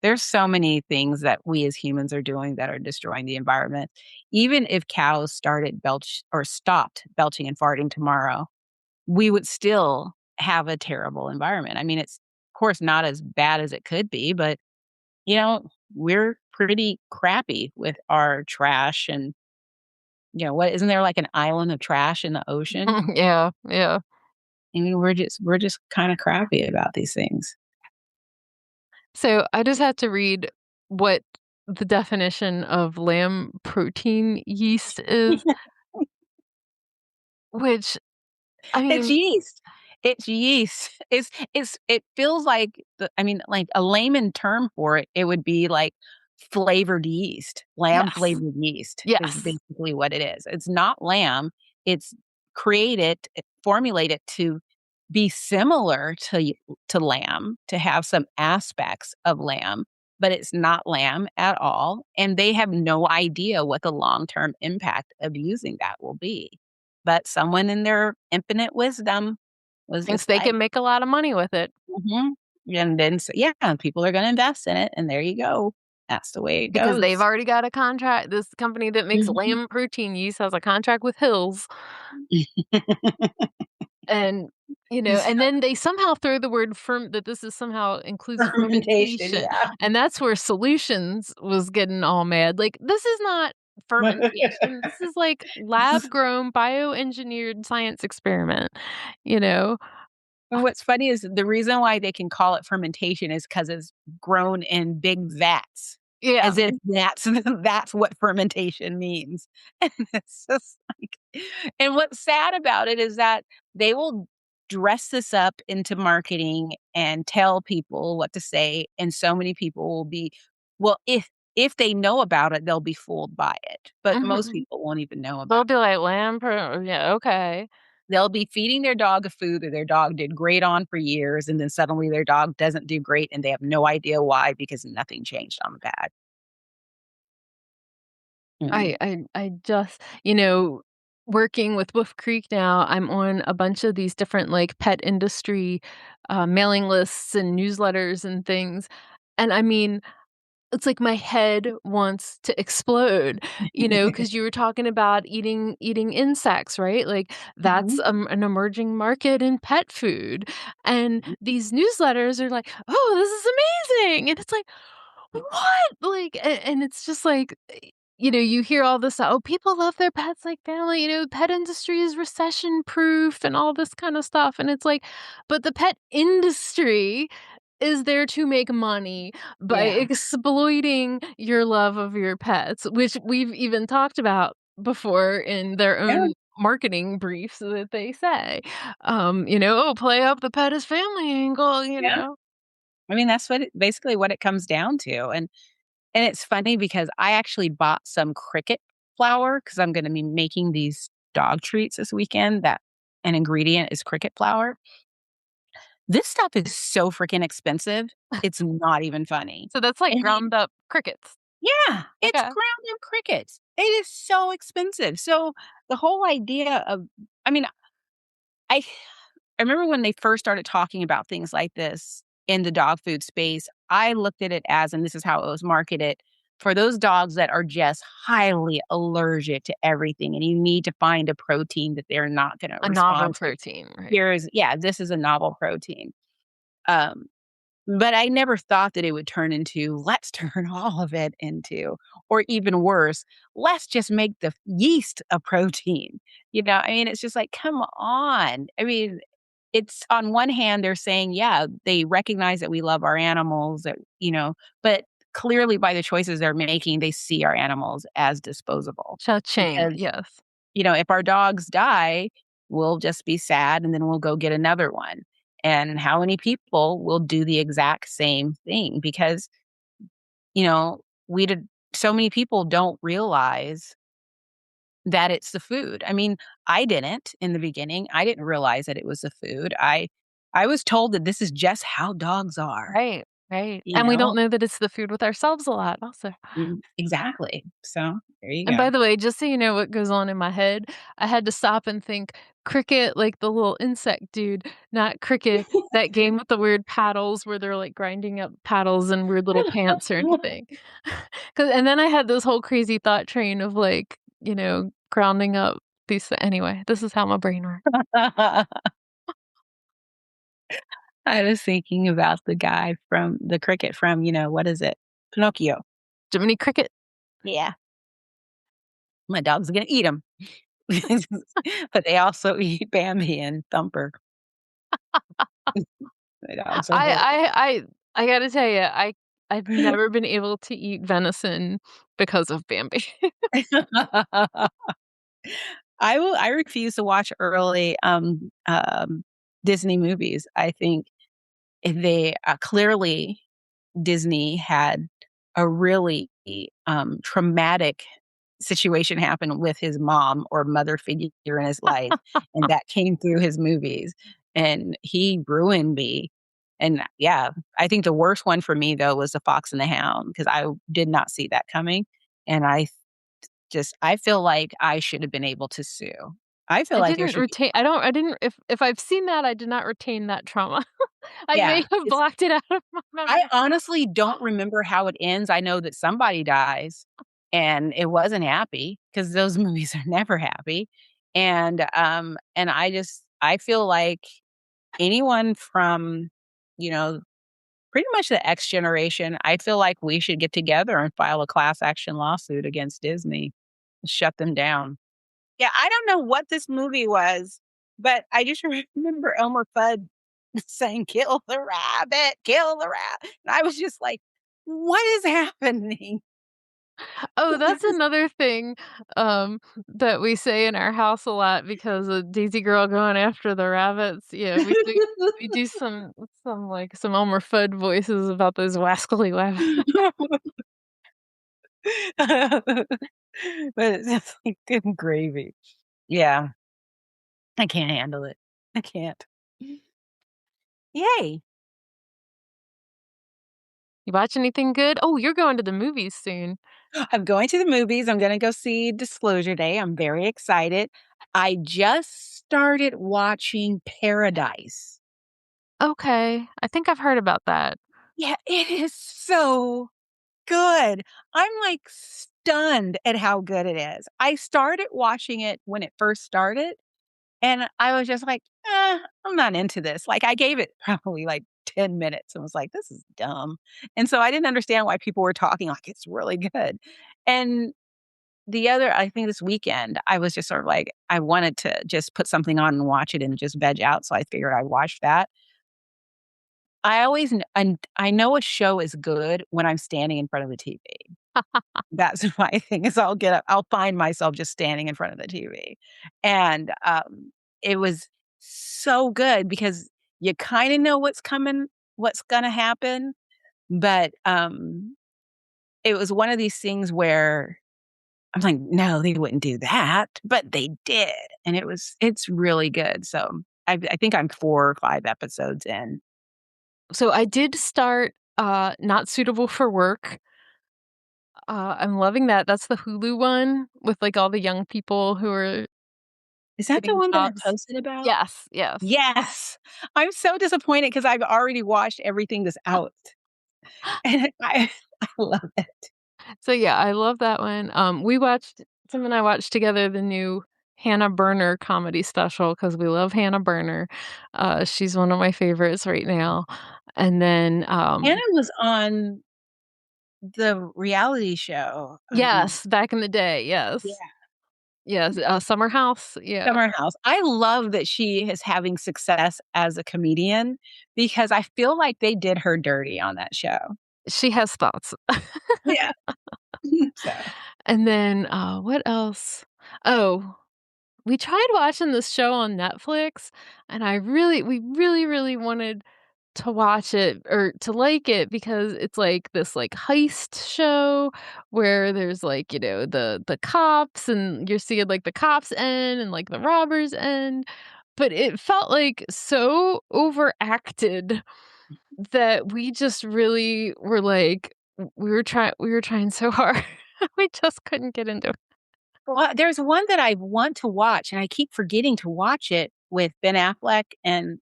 Speaker 1: there's so many things that we as humans are doing that are destroying the environment. Even if cows stopped belching and farting tomorrow, we would still have a terrible environment. I mean, it's of course not as bad as it could be, but you know, we're pretty crappy with our trash and what isn't there like an island of trash in the ocean?
Speaker 2: Yeah, yeah.
Speaker 1: I mean, we're just kind of crappy about these things.
Speaker 2: So I just had to read what the definition of lamb protein yeast is, which I
Speaker 1: It's
Speaker 2: mean,
Speaker 1: yeast. It's yeast. It feels like like a layman term for it, it would be like flavored yeast. Lamb
Speaker 2: yes,
Speaker 1: flavored yeast is
Speaker 2: yes.
Speaker 1: basically what it is. It's not lamb. It's formulated to be similar to lamb, to have some aspects of lamb, but it's not lamb at all, and they have no idea what the long-term impact of using that will be. But someone in their infinite wisdom was
Speaker 2: Thinks
Speaker 1: just
Speaker 2: they
Speaker 1: like,
Speaker 2: can make a lot of money with it
Speaker 1: "Mhm." And then yeah, people are gonna invest in it, and there you go. That's the way it
Speaker 2: because they've
Speaker 1: goes.
Speaker 2: already got a contract. This company that makes
Speaker 1: Mhm.
Speaker 2: lamb protein yeast has a contract with Hills, and and then they somehow throw the word that this is somehow includes
Speaker 1: Fermentation,
Speaker 2: fermentation,
Speaker 1: yeah.
Speaker 2: and that's where Solutions was getting all mad. Like, this is not fermentation. This is like lab grown bioengineered science experiment, you know?
Speaker 1: And what's funny is the reason why they can call it fermentation is because it's grown in big vats,
Speaker 2: Yeah.
Speaker 1: as if that's that's what fermentation means. And it's just And what's sad about it is that they will dress this up into marketing and tell people what to say, and so many people will be well, if they know about it, they'll be fooled by it, but most
Speaker 2: Mhm.
Speaker 1: people won't even know
Speaker 2: They'll
Speaker 1: about
Speaker 2: be like, yeah, okay.
Speaker 1: They'll be feeding their dog a food that their dog did great on for years, and then suddenly their dog doesn't do great, and they have no idea why because nothing changed on the pad. Mm.
Speaker 2: I just working with Wolf Creek now, I'm on a bunch of these different, like, pet industry, mailing lists and newsletters and things, and I mean, it's like my head wants to explode, because you were talking about eating insects, right? Like, that's,
Speaker 1: Mhm.
Speaker 2: an emerging market in pet food, and these newsletters are like, "Oh, this is amazing," and it's like, "What?" Like, and it's just like, you hear all this, "Oh, people love their pets like family," "Pet industry is recession proof," and all this kinda stuff, and it's like, but the pet industry is there to make money by
Speaker 1: Yeah.
Speaker 2: exploiting your love of your pets, which we've even talked about before in their
Speaker 1: Yeah,
Speaker 2: own marketing briefs that they say. "Oh, play up the pet as family angle," you
Speaker 1: yeah.
Speaker 2: know?
Speaker 1: I mean, that's basically what it comes down to, and it's funny because I actually bought some cricket flour because 'cause I'm gonna be making these dog treats this weekend that an ingredient is cricket flour. This stuff is so freaking expensive, it's not even funny.
Speaker 2: So that's like
Speaker 1: And I
Speaker 2: ground up crickets.
Speaker 1: Yeah, it's
Speaker 2: Okay.
Speaker 1: ground up crickets. It is so expensive. So, the whole idea of I mean, I I remember when they first started talking about things like this in the dog food space, I looked at it as and this is how it was marketed, for those dogs that are just highly allergic to everything, and you need to find a protein that they're not gonna
Speaker 2: A novel
Speaker 1: respond to.
Speaker 2: protein, right?
Speaker 1: Here's yeah, this is a novel protein. Um, but I never thought that it would turn into, "Let's turn all of it into" or even worse, "Let's just make the yeast a protein." I mean, it's just like, come on. I mean, it's on one hand, they're saying, yeah, they recognize that we love our animals, but clearly by the choices they're making, they see our animals as disposable.
Speaker 2: Cha-ching,
Speaker 1: Because,
Speaker 2: yes.
Speaker 1: if our dogs die, we'll just be sad and then we'll go get another one. And how many people will do the exact same thing? Because, you know, we did so many people don't realize that it's the food. I mean, I didn't in the beginning. I didn't realize that it was the food. I was told that this is just how dogs are,
Speaker 2: Right, right,
Speaker 1: you
Speaker 2: and we don't
Speaker 1: know?
Speaker 2: know that it's the food with ourselves a lot also.
Speaker 1: Exactly. So, there you
Speaker 2: And
Speaker 1: go.
Speaker 2: by the way, just so you know what goes on in my head, I had to stop and think cricket like the little insect dude, not cricket, that game with the weird paddles where they're, like, grinding up paddles and weird little pants or anything. 'Cause and then I had this whole crazy thought train of, like, grounding up anyway, this is how my brain works.
Speaker 1: I was thinking about the guy from the cricket from, what is it? Pinocchio.
Speaker 2: Jiminy Cricket.
Speaker 1: Yeah. My dog's gonna eat him. But they also eat Bambi and Thumper. My dogs are horrible.
Speaker 2: I gotta tell you, I've never been able to eat venison because of Bambi.
Speaker 1: I refuse to watch early, Disney movies. I think they, clearly Disney had a really, traumatic situation happen with his mom or mother figure in his life, and that came through his movies, and he ruined me. And, yeah, I think the worst one for me, though, was The Fox and the Hound because I did not see that coming, and I feel like I should have been able to sue. I feel like there should be
Speaker 2: I didn't if I've seen that, I did not retain that trauma. I
Speaker 1: yeah,
Speaker 2: may have
Speaker 1: it's
Speaker 2: blocked it out of my
Speaker 1: I
Speaker 2: memory.
Speaker 1: honestly don't remember how it ends. I know that somebody dies, and it wasn't happy because those movies are never happy, and I feel like anyone from, you know, pretty much the X generation, I feel like we should get together and file a class action lawsuit against Disney, shut them down. Yeah, I don't know what this movie was, but I just remember Elmer Fudd saying, kill the rabbit," and I was just like, "What is happening?"
Speaker 2: Oh, that's another thing, that we say in our house a lot because of Daisy Girl going after the rabbits. Yeah, we do some Elmer Fudd voices about those wascally rabbits.
Speaker 1: But it's just like good gravy. Yeah, I can't handle it. I can't. Yay.
Speaker 2: You watch anything good? Oh, you're going to the movies soon.
Speaker 1: I'm going to the movies. I'm gonna go see Disclosure Day. I'm very excited. I just started watching Paradise.
Speaker 2: Okay, I think I've heard about that.
Speaker 1: Yeah, it is so good. I'm, like, stunned at how good it is. I started watching it when it first started, and I was just like, I'm not into this." Like, I gave it probably, like, 10 minutes and was like, "This is dumb." And so I didn't understand why people were talking like it's really good. And I think this weekend, I was just sort of like, I wanted to just put something on and watch it and just veg out, so I figured I'd watch that. I always kn and I know a show is good when I'm standing in front of the TV. That's my thing is I'll find myself just standing in front of the TV. And, it was so good because you kinda know what's coming, what's gonna happen, but, it was one of these things where I'm like, "No, they wouldn't do that," but they did, and it's really good, so I think I'm 4 or 5 episodes in.
Speaker 2: So I did start, Not Suitable for Work. I'm loving that. That's the Hulu one with, like, all the young people who are
Speaker 1: Is that the
Speaker 2: getting
Speaker 1: one that I
Speaker 2: jobs.
Speaker 1: posted about?
Speaker 2: Yes, yes.
Speaker 1: Yes! I'm so disappointed because 'cause I've already watched everything that's out, and I love it.
Speaker 2: So, yeah, I love that one. Tim and I watched together the new Hannah Berner comedy special because we love Hannah Berner. She's one of my favorites right now. And then,
Speaker 1: Hannah was on the reality show,
Speaker 2: yes, back in the day,
Speaker 1: yeah,
Speaker 2: yes. Yes, Summer House, yeah.
Speaker 1: Summer House. I love that she is having success as a comedian because I feel like they did her dirty on that show.
Speaker 2: She has thoughts.
Speaker 1: Yeah. So
Speaker 2: And then, what else? Oh, we tried watching this show on Netflix, and we really, really wanted to watch it or to like it because it's like this like heist show where there's like, the cops and you're seeing like the cops end and like the robbers end. But it felt like so overacted that we just really were like we were trying so hard. We just couldn't get into it.
Speaker 1: well, there's one that I want to watch, and I keep forgetting to watch it with Ben Affleck and,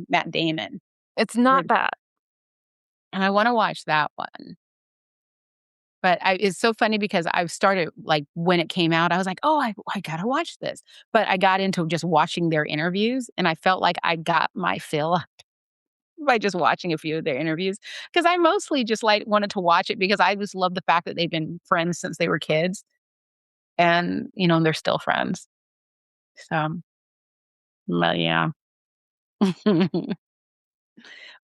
Speaker 1: Matt Damon,
Speaker 2: It's
Speaker 1: where
Speaker 2: not bad.
Speaker 1: and I wanna watch that one. But it's so funny because I've started like, when it came out, I was like, "Oh, I gotta watch this." But I got into just watching their interviews, and I felt like I got my fill by just watching a few of their interviews. Because I mostly just, like, wanted to watch it because I just love the fact that they've been friends since they were kids and, they're still friends. So, but yeah.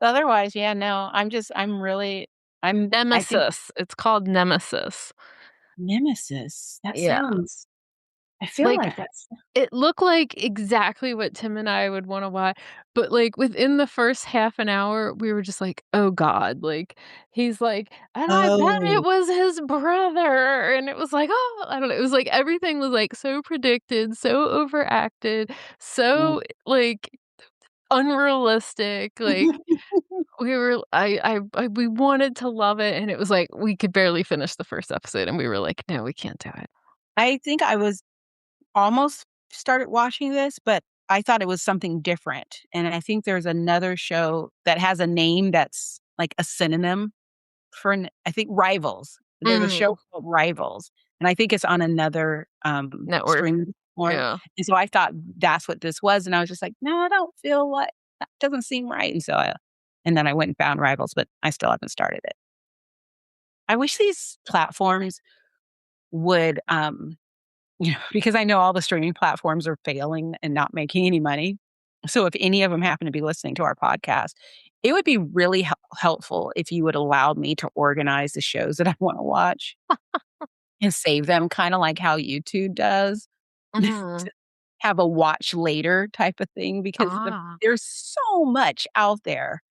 Speaker 1: Otherwise, yeah, no, I think
Speaker 2: Nemesis. It's called Nemesis.
Speaker 1: Nemesis,
Speaker 2: Yeah.
Speaker 1: I feel
Speaker 2: Like,
Speaker 1: like that's
Speaker 2: it looked like exactly what Tim and I would wanna watch, but, like, within the first half an hour, we were just like, "Oh god," like, he's like, "And I bet it
Speaker 1: oh.
Speaker 2: was his brother," and it was like, "Oh," I don't know, it was like everything was, like, so predicted, so overacted, so, like, unrealistic, like, we wanted to love it, and it was like, we could barely finish the first episode, and we were like, "No, we can't do it."
Speaker 1: I think I was almost started watching this, but I thought it was something different, and I think there's another show that has a name that's like a synonym for I think Rivals. There's a
Speaker 2: Mm,
Speaker 1: show called Rivals, and I think it's on another,
Speaker 2: network.
Speaker 1: streaming platform,
Speaker 2: Yeah.
Speaker 1: and so I thought that's what this was, and I was just like, "No, I don't feel like that doesn't seem right," and then I went and found Rivals, but I still haven't started it. I wish these platforms would, because I know all the streaming platforms are failing and not making any money. So if any of them happen to be listening to our podcast, it would be really helpful if you would allow me to organize the shows that I wanna watch. and save them kinda like how YouTube does.
Speaker 2: Mhm.
Speaker 1: Have a watch later type of thing because
Speaker 2: Ah.
Speaker 1: there's so much out there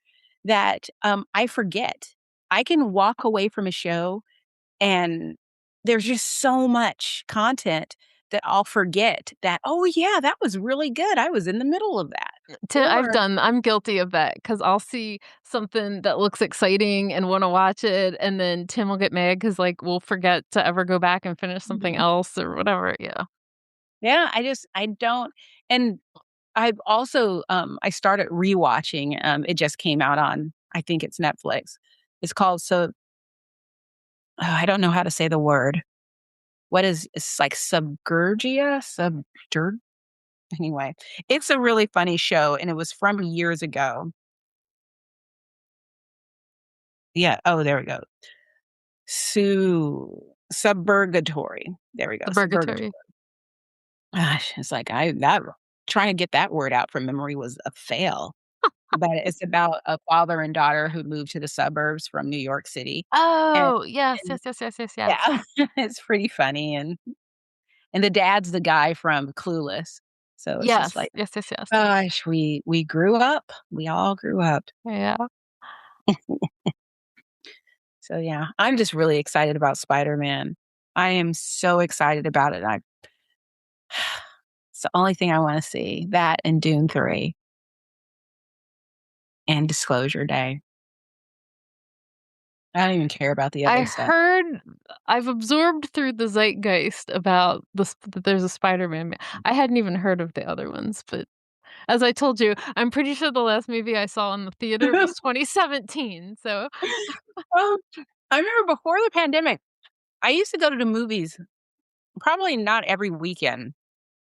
Speaker 1: that, I forget. I can walk away from a show and there's just so much content that I'll forget that, "Oh, yeah, that was really good. I was in the middle of that." Or
Speaker 2: I'm guilty of that because 'cause I'll see something that looks exciting and wanna watch it, and then Tim will get mad because like, we'll forget to ever go back and finish something
Speaker 1: Mhm.
Speaker 2: else or whatever, yeah.
Speaker 1: Yeah, I don't and I've also, I started rewatching, it just came out on I think it's Netflix. It's called I don't know how to say the word. What is it's like Subgergia? Subdur Anyway, it's a really funny show, and it was from years ago. Yeah, oh, there we go. Suburgatory. There we go,
Speaker 2: The
Speaker 1: Suburgatory.
Speaker 2: Purgatory.
Speaker 1: Gosh, it's like I that trying to get that word out from memory was a fail, but it's about a father and daughter who moved to the suburbs from New York City, and
Speaker 2: Oh, yes,
Speaker 1: and
Speaker 2: yes, yes, yes, yes, yes.
Speaker 1: yeah, it's pretty funny, and the dad's the guy from Clueless, so it's just
Speaker 2: Yes,
Speaker 1: like,
Speaker 2: yes, yes, yes.
Speaker 1: gosh, we grew up, we all grew up.
Speaker 2: Yeah.
Speaker 1: So, yeah, I'm just really excited about Spider-Man. I am so excited about it, I it's the only thing I wanna see, that and Dune 3 and Disclosure Day. I don't even care about the
Speaker 2: I
Speaker 1: other stuff.
Speaker 2: heard I've absorbed through the zeitgeist about that there's a Spider-Man I hadn't even heard of the other ones, but as I told you, I'm pretty sure the last movie I saw in the theater was 2017, so
Speaker 1: Well, I remember before the pandemic, I used to go to the movies probably not every weekend,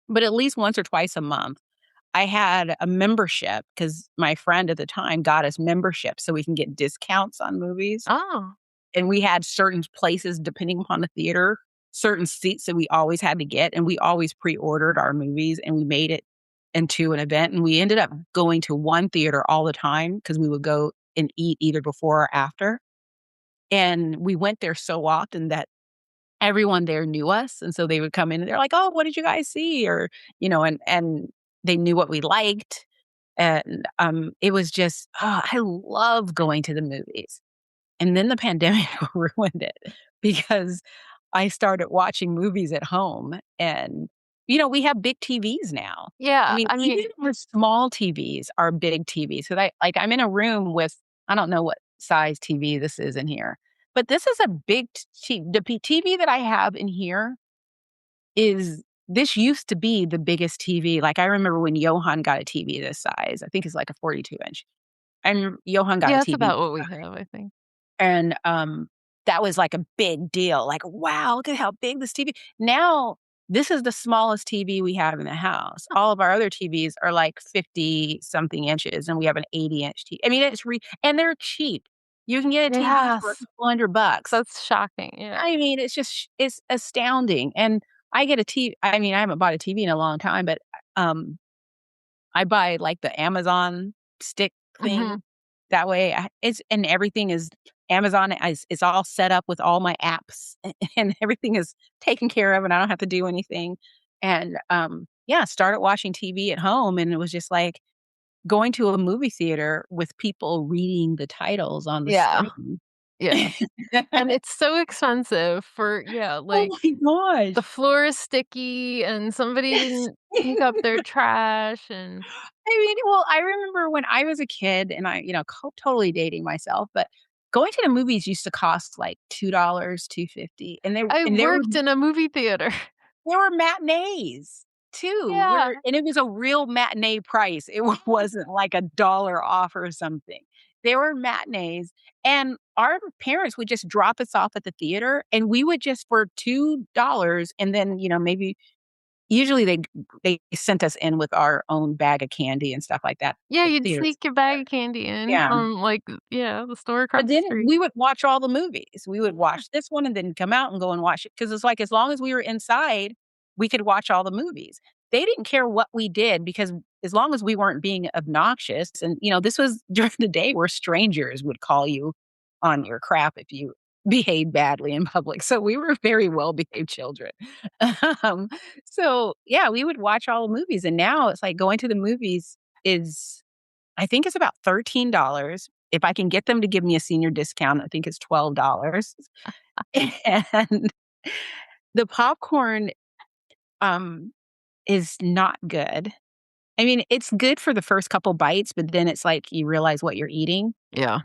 Speaker 1: but at least once or twice a month. I had a membership because my friend at the time got us membership so we can get discounts on movies.
Speaker 2: Oh,
Speaker 1: And we had certain places depending upon the theater, certain seats that we always had to get, and we always pre-ordered our movies, and we made it into an event, and we ended up going to one theater all the time because we would go and eat either before or after, and we went there so often that everyone there knew us, and so they would come in and they're like, "Oh, what did you guys see?" Or, and they knew what we liked, and, it was just, I love going to the movies. And then the pandemic ruined it because I started watching movies at home and, we have big TVs now. I
Speaker 2: yeah,
Speaker 1: mean,
Speaker 2: I
Speaker 1: even
Speaker 2: mean
Speaker 1: our small TVs are big TVs. So I'm in a room with I don't know what size TV this is in here, but this is a big TV that I have in here is this used to be the biggest TV. Like, I remember when Johan got a TV this size. I think it's like a 42 inch. And Johan got a
Speaker 2: yeah, that's
Speaker 1: TV
Speaker 2: about what we have, I think.
Speaker 1: and, that was like a big deal, like, "Wow, look at how big this TV." Now, this is the smallest TV we have in the house. All of our other TVs are like 50 something inches, and we have an 80-inch TV. I mean, and they're cheap. You can get a TV for a
Speaker 2: Yes,
Speaker 1: couple $100.
Speaker 2: that's shocking, yeah.
Speaker 1: I mean, it's astounding, and I mean, I haven't bought a TV in a long time, but, um, I buy, like, the Amazon stick
Speaker 2: Mhm.
Speaker 1: thing. That way, it's and everything is Amazon is all set up with all my apps, and everything is taken care of, and I don't have to do anything. And, yeah, started watching TV at home, and it was just like going to a movie theater with people reading the titles on the
Speaker 2: Yeah,
Speaker 1: screen.
Speaker 2: yeah, and it's so expensive for yeah,
Speaker 1: Oh
Speaker 2: like,
Speaker 1: my
Speaker 2: the
Speaker 1: gosh.
Speaker 2: floor is sticky and somebody didn't pick up their trash and
Speaker 1: I mean, well, I remember when I was a kid and totally dating myself, but going to the movies used to cost like $2, 2.50,
Speaker 2: I
Speaker 1: and
Speaker 2: worked in a movie theater.
Speaker 1: there were matinees too,
Speaker 2: Yeah.
Speaker 1: and it was a real matinee price. It wasn't like a dollar off or something. There were matinees, and our parents would just drop us off at the theater, and we would just for $2, and then, maybe usually they sent us in with our own bag of candy and stuff like that.
Speaker 2: Yeah,
Speaker 1: The
Speaker 2: you'd
Speaker 1: theaters
Speaker 2: sneak your bag of candy in
Speaker 1: Yeah.
Speaker 2: from, like, yeah, the store across
Speaker 1: But
Speaker 2: the
Speaker 1: then
Speaker 2: street.
Speaker 1: we would watch all the movies. We would watch this one and then come out and go and watch it because it's like as long as we were inside, we could watch all the movies. They didn't care what we did because as long as we weren't being obnoxious and, this was during the day where strangers would call you on your crap if you behave badly in public, so we were very well-behaved children. Um, so, yeah, we would watch all the movies, and now it's like going to the movies is I think it's about $13. If I can get them to give me a senior discount, I think it's $12. And the popcorn, um, is not good. I mean, it's good for the first couple bites, but then it's like you realize what you're eating.
Speaker 2: Yeah.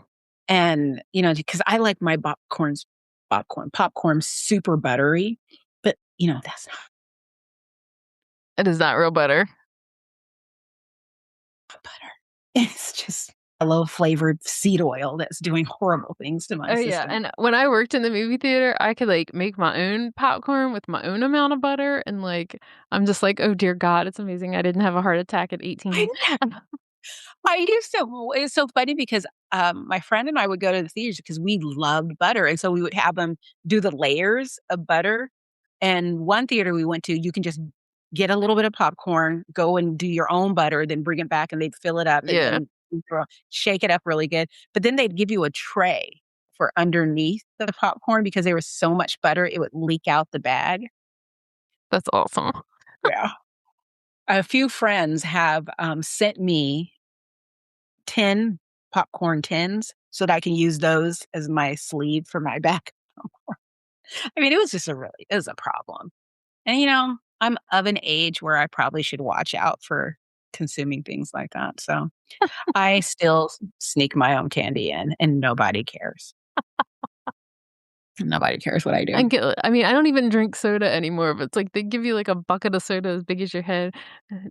Speaker 1: And, because I like my popcorn super buttery, but, that's not
Speaker 2: It is not real butter.
Speaker 1: butter. It's just a low flavored seed oil that's doing horrible things to my
Speaker 2: Oh, yeah,
Speaker 1: system.
Speaker 2: and when I worked in the movie theater, I could, like, make my own popcorn with my own amount of butter, and, like, I'm just like, "Oh, dear God, it's amazing I didn't have a heart attack at
Speaker 1: I
Speaker 2: 18."
Speaker 1: I used to it's so funny because, my friend and I would go to the theaters because we loved butter, and so we would have them do the layers of butter, and one theater we went to, you can just get a little bit of popcorn, go and do your own butter, then bring it back, and they'd fill it up and
Speaker 2: Yeah,
Speaker 1: shake it up really good, but then they'd give you a tray for underneath the popcorn because there was so much butter, it would leak out the bag.
Speaker 2: that's awesome.
Speaker 1: Yeah. A few friends have, sent me 10 popcorn tins so that I can use those as my sleeve for my back. I mean, it was a problem. And, I'm of an age where I probably should watch out for consuming things like that. So I still sneak my own candy in and nobody cares. Nobody cares what I do.
Speaker 2: I mean, I don't even drink soda anymore, but it's like they give you, like, a bucket of soda as big as your head, and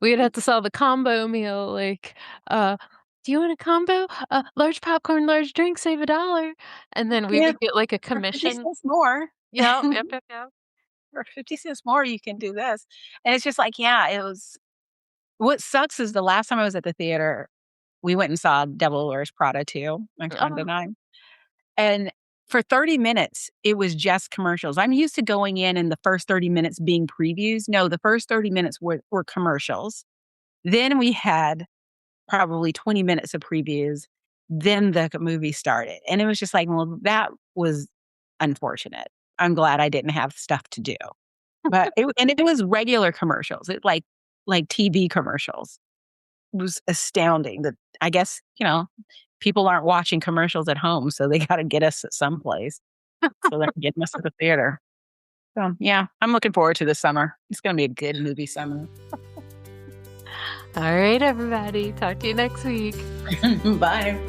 Speaker 2: we'd have to sell the combo meal, like, uh, "Do you want a combo? Large popcorn, large drink, save a dollar." And then we
Speaker 1: Yeah,
Speaker 2: would get, like, a
Speaker 1: for 50
Speaker 2: commission.
Speaker 1: cents more.
Speaker 2: Yep, yep, yep, yep.
Speaker 1: For 50 cents more, you can do this. And it's just like, yeah, what sucks is the last time I was at the theater, we went and saw Devil Wears Prada 2, my friend
Speaker 2: Oh,
Speaker 1: and I, and for 30 minutes, it was just commercials. I'm used to going in and the first 30 minutes being previews. No, the first 30 minutes were commercials. Then we had probably 20 minutes of previews. Then the movie started, and it was just like, well, that was unfortunate. I'm glad I didn't have stuff to do. But it was regular commercials, like TV commercials. It was astounding that I guess, people aren't watching commercials at home, so they gotta get us at some place. So they're getting us at the theater. So, yeah, I'm looking forward to this summer. It's gonna be a good movie summer.
Speaker 2: alright, everybody, talk to you next week.
Speaker 1: Bye.